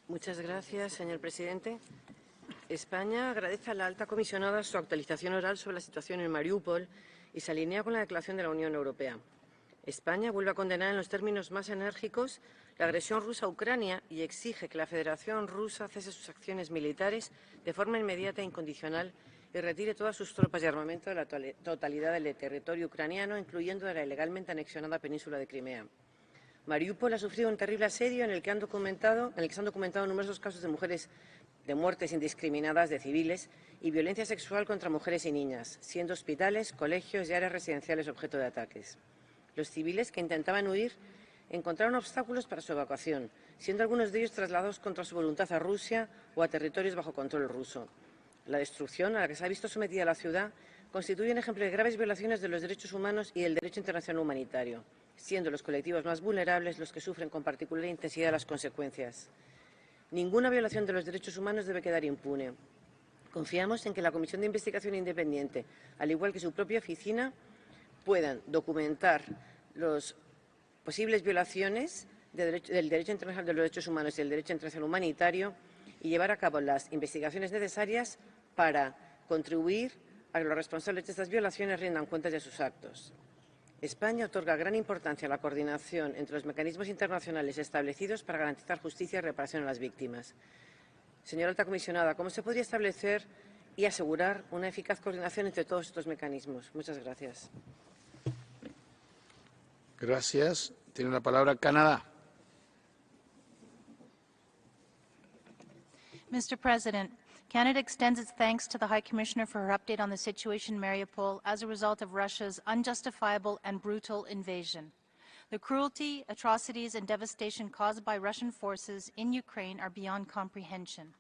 Muchas gracias, señor presidente. España agradece a la Alta Comisionada su actualización oral sobre la situación en Mariupol y se alinea con la declaración de la Unión Europea. España vuelve a condenar en los términos más enérgicos la agresión rusa a Ucrania y exige que la Federación Rusa cese sus acciones militares de forma inmediata e incondicional y retire todas sus tropas y armamento de la totalidad del territorio ucraniano, incluyendo de la ilegalmente anexionada península de Crimea. Mariupol ha sufrido un terrible asedio en el que se han documentado numerosos casos de muertes indiscriminadas de civiles y violencia sexual contra mujeres y niñas, siendo hospitales, colegios y áreas residenciales objeto de ataques. Los civiles que intentaban huir encontraron obstáculos para su evacuación, siendo algunos de ellos trasladados contra su voluntad a Rusia o a territorios bajo control ruso. La destrucción a la que se ha visto sometida la ciudad constituye un ejemplo de graves violaciones de los derechos humanos y del derecho internacional humanitario, siendo los colectivos más vulnerables los que sufren con particular intensidad las consecuencias. Ninguna violación de los derechos humanos debe quedar impune. Confiamos en que la Comisión de Investigación Independiente, al igual que su propia oficina, puedan documentar las posibles violaciones del derecho internacional de los derechos humanos y del derecho internacional humanitario y llevar a cabo las investigaciones necesarias para contribuir a que los responsables de estas violaciones rindan cuentas de sus actos. España otorga gran importancia a la coordinación entre los mecanismos internacionales establecidos para garantizar justicia y reparación a las víctimas. Señora Alta Comisionada, ¿cómo se podría establecer y asegurar una eficaz coordinación entre todos estos mecanismos? Muchas gracias. Gracias. Tiene la palabra Canadá. Mr. President, Canada extends its thanks to the High Commissioner for her update on the situation in Mariupol as a result of Russia's unjustifiable and brutal invasion. The cruelty, atrocities, and devastation caused by Russian forces in Ukraine are beyond comprehension.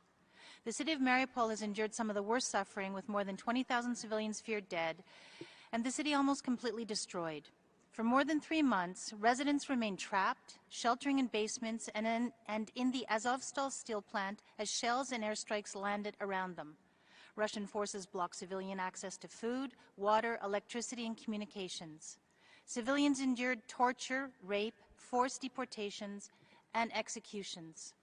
The city of Mariupol has endured some of the worst suffering, with more than 20,000 civilians feared dead, and the city almost completely destroyed. For more than 3 months, residents remain trapped, sheltering in basements and in the Azovstal steel plant as shells and airstrikes landed around them. Russian forces block civilian access to food, water, electricity, and communications. Civilians endured torture, rape, forced deportations, and executions.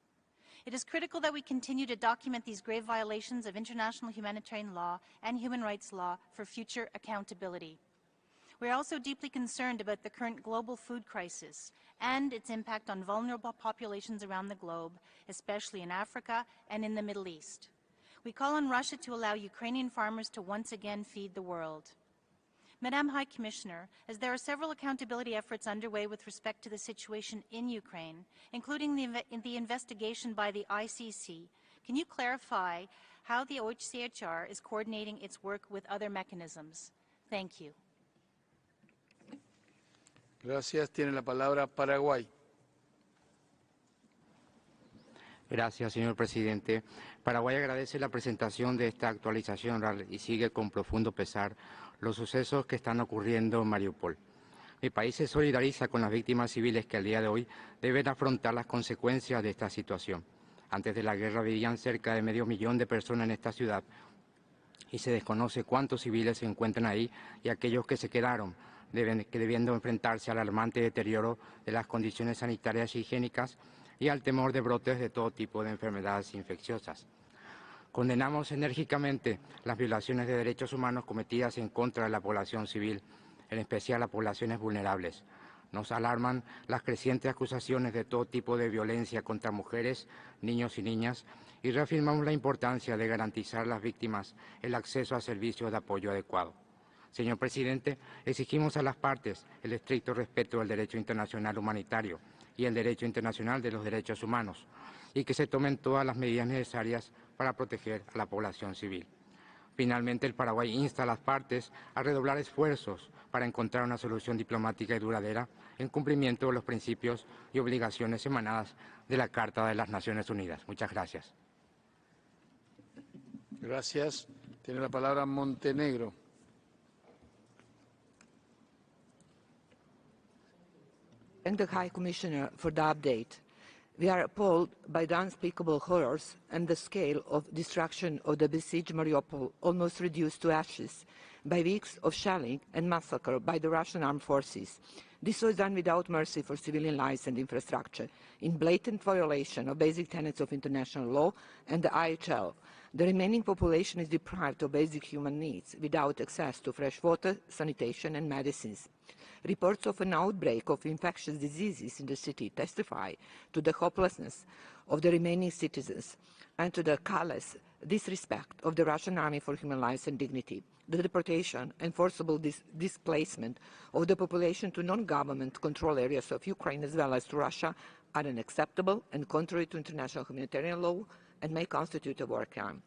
It is critical that we continue to document these grave violations of international humanitarian law and human rights law for future accountability. We are also deeply concerned about the current global food crisis and its impact on vulnerable populations around the globe, especially in Africa and in the Middle East. We call on Russia to allow Ukrainian farmers to once again feed the world. Madam High Commissioner, as there are several accountability efforts underway with respect to the situation in Ukraine, including the investigation by the ICC, can you clarify how the OHCHR is coordinating its work with other mechanisms? Thank you. Gracias. Tiene la palabra Paraguay. Gracias, señor presidente. Paraguay agradece la presentación de esta actualización oral y sigue con profundo pesar los sucesos que están ocurriendo en Mariupol. Mi país se solidariza con las víctimas civiles que al día de hoy deben afrontar las consecuencias de esta situación. Antes de la guerra vivían cerca de 500.000 de personas en esta ciudad y se desconoce cuántos civiles se encuentran ahí y aquellos que se quedaron, debiendo enfrentarse al alarmante deterioro de las condiciones sanitarias y higiénicas y al temor de brotes de todo tipo de enfermedades infecciosas. Condenamos enérgicamente las violaciones de derechos humanos cometidas en contra de la población civil, en especial a poblaciones vulnerables. Nos alarman las crecientes acusaciones de todo tipo de violencia contra mujeres, niños y niñas y reafirmamos la importancia de garantizar a las víctimas el acceso a servicios de apoyo adecuado. Señor presidente, exigimos a las partes el estricto respeto del derecho internacional humanitario y el derecho internacional de los derechos humanos y que se tomen todas las medidas necesarias para proteger a la población civil. Finalmente, el Paraguay insta a las partes a redoblar esfuerzos para encontrar una solución diplomática y duradera en cumplimiento de los principios y obligaciones emanadas de la Carta de las Naciones Unidas. Muchas gracias. Gracias. Tiene la palabra Montenegro. Thank the High Commissioner for the update. We are appalled by the unspeakable horrors and the scale of destruction of the besieged Mariupol, almost reduced to ashes by weeks of shelling and massacre by the Russian armed forces. This was done without mercy for civilian lives and infrastructure, in blatant violation of basic tenets of international law and the IHL. The remaining population is deprived of basic human needs, without access to fresh water, sanitation and medicines. Reports of an outbreak of infectious diseases in the city testify to the hopelessness of the remaining citizens and to the callous disrespect of the Russian army for human lives and dignity. The deportation and forcible displacement of the population to non-government control areas of Ukraine as well as to Russia are unacceptable and contrary to international humanitarian law and may constitute a war crime.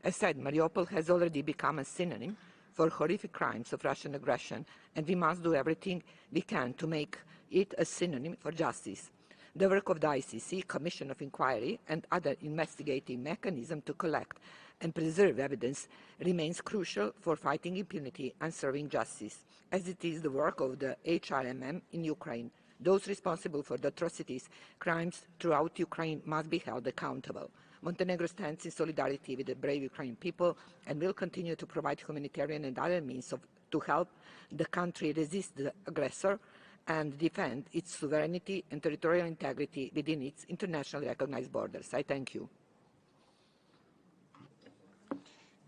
As said, Mariupol has already become a synonym for horrific crimes of Russian aggression, and we must do everything we can to make it a synonym for justice. The work of the ICC, Commission of Inquiry, and other investigating mechanisms to collect and preserve evidence remains crucial for fighting impunity and serving justice, as it is the work of the HRMM in Ukraine. Those responsible for the atrocities, crimes throughout Ukraine must be held accountable. Montenegro stands in solidarity with the brave Ukrainian people and will continue to provide humanitarian and other means to help the country resist the aggressor and defend its sovereignty and territorial integrity within its internationally recognized borders. I thank you.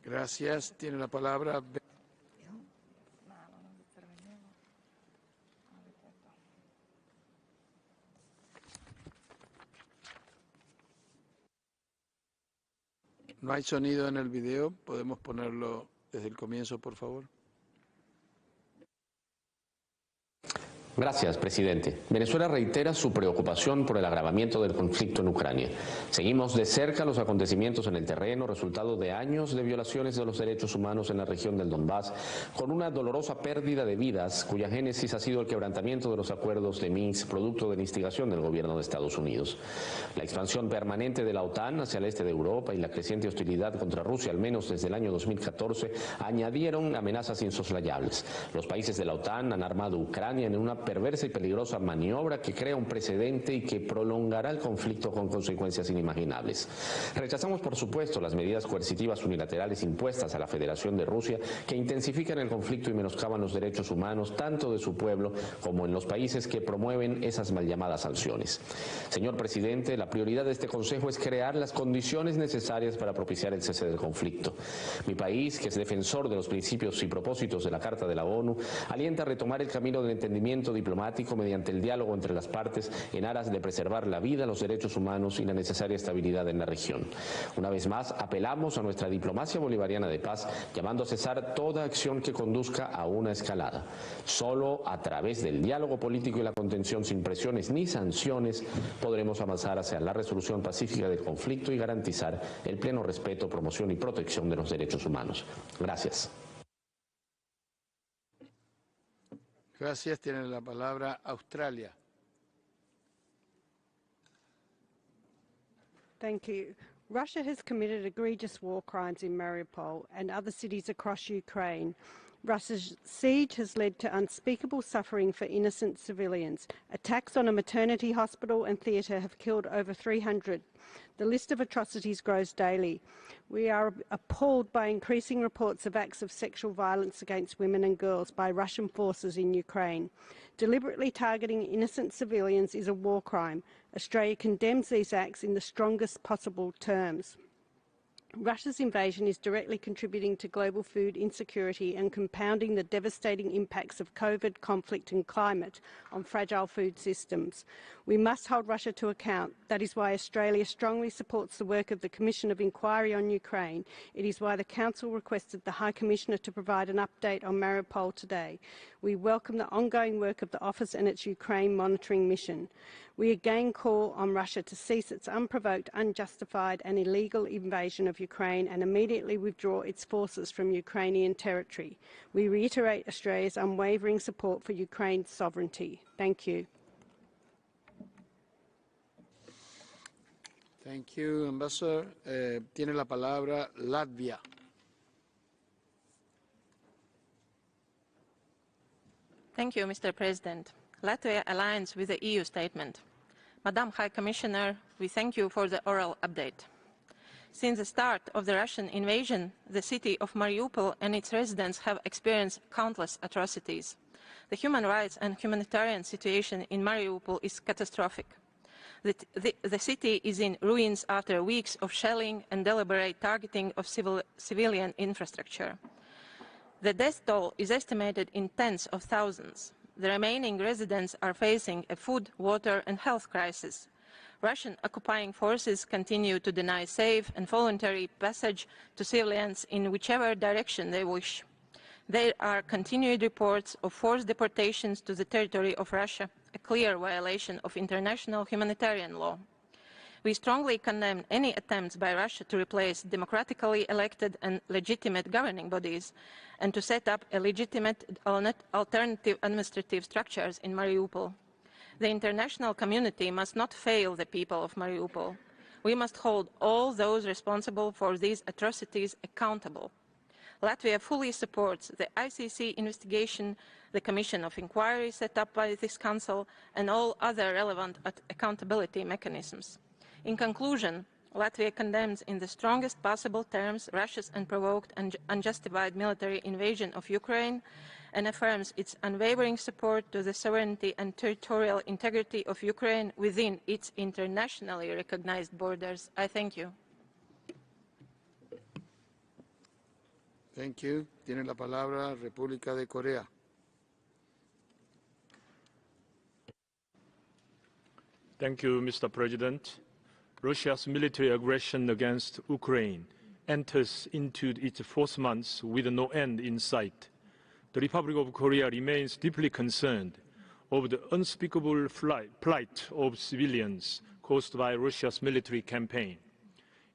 Gracias. Tiene la palabra. No hay sonido en el video. ¿Podemos ponerlo desde el comienzo, por favor? Gracias, presidente. Venezuela reitera su preocupación por el agravamiento del conflicto en Ucrania. Seguimos de cerca los acontecimientos en el terreno, resultado de años de violaciones de los derechos humanos en la región del Donbass, con una dolorosa pérdida de vidas, cuya génesis ha sido el quebrantamiento de los acuerdos de Minsk, producto de la instigación del gobierno de Estados Unidos. La expansión permanente de la OTAN hacia el este de Europa y la creciente hostilidad contra Rusia, al menos desde el año 2014, añadieron amenazas insoslayables. Los países de la OTAN han armado Ucrania en una perversa y peligrosa maniobra que crea un precedente y que prolongará el conflicto con consecuencias inimaginables. Rechazamos, por supuesto, las medidas coercitivas unilaterales impuestas a la Federación de Rusia que intensifican el conflicto y menoscaban los derechos humanos tanto de su pueblo como en los países que promueven esas mal llamadas sanciones. Señor presidente, la prioridad de este Consejo es crear las condiciones necesarias para propiciar el cese del conflicto. Mi país, que es defensor de los principios y propósitos de la Carta de la ONU, alienta a retomar el camino del entendimiento diplomático mediante el diálogo entre las partes en aras de preservar la vida, los derechos humanos y la necesaria estabilidad en la región. Una vez más, apelamos a nuestra diplomacia bolivariana de paz, llamando a cesar toda acción que conduzca a una escalada. Solo a través del diálogo político y la contención sin presiones ni sanciones podremos avanzar hacia la resolución pacífica del conflicto y garantizar el pleno respeto, promoción y protección de los derechos humanos. Gracias. Gracias. Tiene la palabra Australia. Thank you. Russia has committed egregious war crimes in Mariupol and other cities across Ukraine. Russia's siege has led to unspeakable suffering for innocent civilians. Attacks on a maternity hospital and theatre have killed over 300. The list of atrocities grows daily. We are appalled by increasing reports of acts of sexual violence against women and girls by Russian forces in Ukraine. Deliberately targeting innocent civilians is a war crime. Australia condemns these acts in the strongest possible terms. Russia's invasion is directly contributing to global food insecurity and compounding the devastating impacts of COVID, conflict and climate on fragile food systems. We must hold Russia to account. That is why Australia strongly supports the work of the Commission of Inquiry on Ukraine. It is why the Council requested the High Commissioner to provide an update on Mariupol today. We welcome the ongoing work of the Office and its Ukraine monitoring mission. We again call on Russia to cease its unprovoked, unjustified and illegal invasion of Ukraine and immediately withdraw its forces from Ukrainian territory. We reiterate Australia's unwavering support for Ukraine's sovereignty. Thank you. Thank you, Ambassador. Tiene la palabra Latvia. Thank you, Mr. President. Latvia aligns with the EU statement. Madam High Commissioner, we thank you for the oral update. Since the start of the Russian invasion, the city of Mariupol and its residents have experienced countless atrocities. The human rights and humanitarian situation in Mariupol is catastrophic. The city is in ruins after weeks of shelling and deliberate targeting of civilian infrastructure. The death toll is estimated in tens of thousands. The remaining residents are facing a food, water and health crisis. Russian occupying forces continue to deny safe and voluntary passage to civilians in whichever direction they wish. There are continued reports of forced deportations to the territory of Russia, a clear violation of international humanitarian law. We strongly condemn any attempts by Russia to replace democratically elected and legitimate governing bodies and to set up a legitimate alternative administrative structures in Mariupol. The international community must not fail the people of Mariupol. We must hold all those responsible for these atrocities accountable. Latvia fully supports the ICC investigation, the Commission of Inquiry set up by this Council, and all other relevant accountability mechanisms. In conclusion, Latvia condemns in the strongest possible terms Russia's unprovoked and unjustified military invasion of Ukraine and affirms its unwavering support to the sovereignty and territorial integrity of Ukraine within its internationally recognized borders. I thank you. Thank you. Tiene la palabra República de Corea. Thank you, Mr. President. Russia's military aggression against Ukraine enters into its fourth month with no end in sight. The Republic of Korea remains deeply concerned over the unspeakable plight of civilians caused by Russia's military campaign.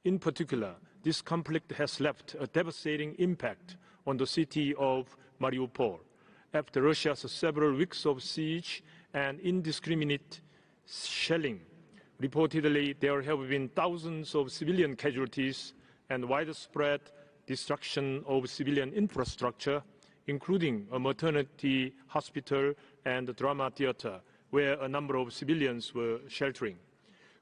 In particular, this conflict has left a devastating impact on the city of Mariupol. After Russia's several weeks of siege and indiscriminate shelling, reportedly there have been thousands of civilian casualties and widespread destruction of civilian infrastructure, including a maternity hospital and a drama theater, where a number of civilians were sheltering.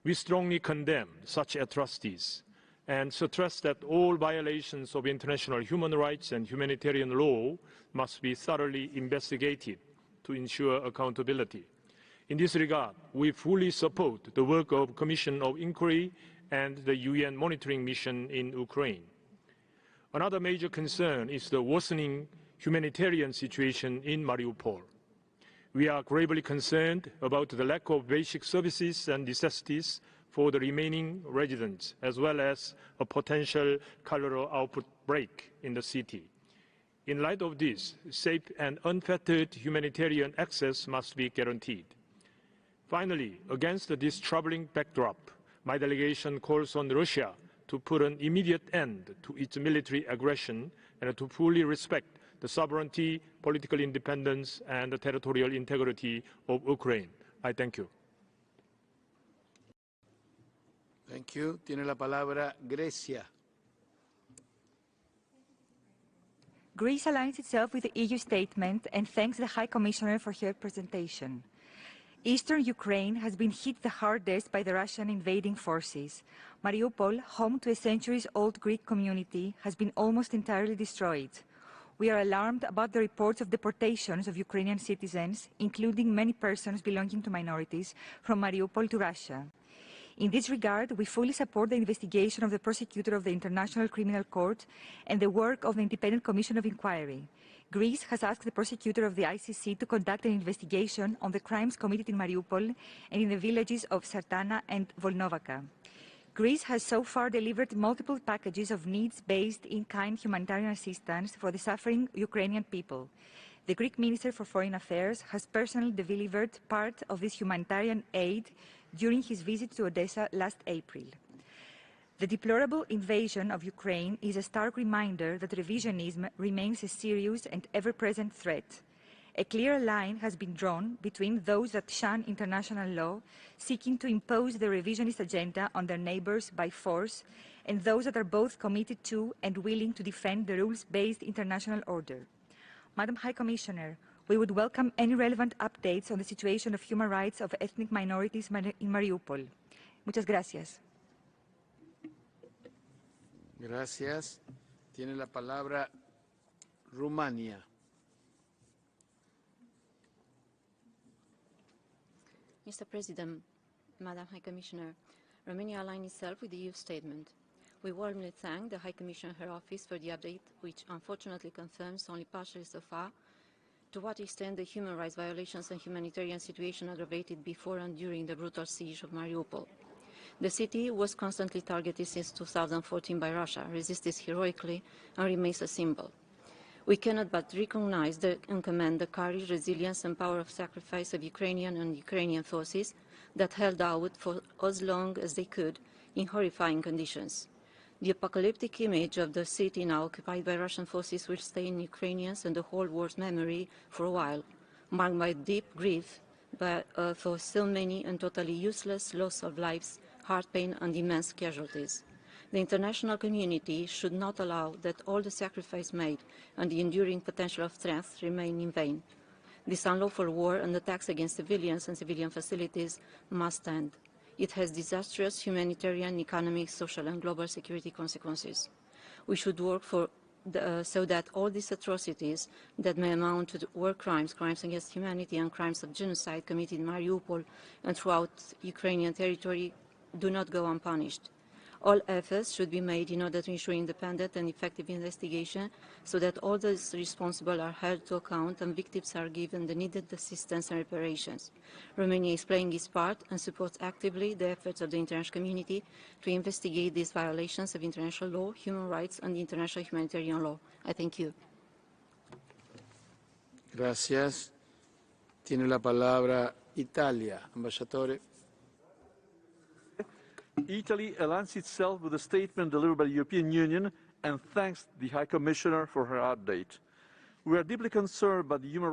We strongly condemn such atrocities and stress that all violations of international human rights and humanitarian law must be thoroughly investigated to ensure accountability. In this regard, we fully support the work of Commission of Inquiry and the UN monitoring mission in Ukraine. Another major concern is the worsening humanitarian situation in Mariupol. We are gravely concerned about the lack of basic services and necessities for the remaining residents, as well as a potential cholera outbreak in the city. In light of this, safe and unfettered humanitarian access must be guaranteed. Finally, against this troubling backdrop, my delegation calls on Russia to put an immediate end to its military aggression and to fully respect the sovereignty, political independence, and the territorial integrity of Ukraine. I thank you. Thank you. Tiene la palabra Grecia. Greece aligns itself with the EU statement and thanks the High Commissioner for her presentation. Eastern Ukraine has been hit the hardest by the Russian invading forces. Mariupol, home to a centuries-old Greek community, has been almost entirely destroyed. We are alarmed about the reports of deportations of Ukrainian citizens, including many persons belonging to minorities, from Mariupol to Russia. In this regard, we fully support the investigation of the prosecutor of the International Criminal Court and the work of the Independent Commission of Inquiry. Greece has asked the prosecutor of the ICC to conduct an investigation on the crimes committed in Mariupol and in the villages of Sartana and Volnovaka. Greece has so far delivered multiple packages of needs-based in-kind humanitarian assistance for the suffering Ukrainian people. The Greek Minister for Foreign Affairs has personally delivered part of this humanitarian aid during his visit to Odessa last April. The deplorable invasion of Ukraine is a stark reminder that revisionism remains a serious and ever-present threat. A clear line has been drawn between those that shun international law, seeking to impose the revisionist agenda on their neighbors by force, and those that are both committed to and willing to defend the rules-based international order. Madam High Commissioner, We would welcome any relevant updates on the situation of human rights of ethnic minorities in Mariupol. Muchas gracias. Gracias. Tiene la palabra Rumania. Mr. President, Madam High Commissioner, Romania aligned itself with the EU statement. We warmly thank the High Commissioner and her office for the update, which unfortunately confirms only partially so far to what extent the human rights violations and humanitarian situation aggravated before and during the brutal siege of Mariupol. The city was constantly targeted since 2014 by Russia, resisted heroically, and remains a symbol. We cannot but recognize and commend the courage, resilience, and power of sacrifice of Ukrainian forces that held out for as long as they could in horrifying conditions. The apocalyptic image of the city now occupied by Russian forces will stay in Ukrainians and the whole world's memory for a while, marked by deep grief for so many and totally useless loss of lives, heart pain, and immense casualties. The international community should not allow that all the sacrifice made and the enduring potential of strength remain in vain. This unlawful war and attacks against civilians and civilian facilities must end. It has disastrous humanitarian, economic, social, and global security consequences. We should work so that all these atrocities that may amount to war crimes, crimes against humanity, and crimes of genocide committed in Mariupol and throughout Ukrainian territory do not go unpunished. All efforts should be made in order to ensure independent and effective investigation so that all those responsible are held to account and victims are given the needed assistance and reparations. Romania is playing its part and supports actively the efforts of the international community to investigate these violations of international law, human rights, and international humanitarian law. I thank you. Gracias. Tiene la palabra Italia. Ambasciatore. Italy aligns itself with the statement delivered by the European Union and thanks the High Commissioner for her update. We are deeply concerned by the human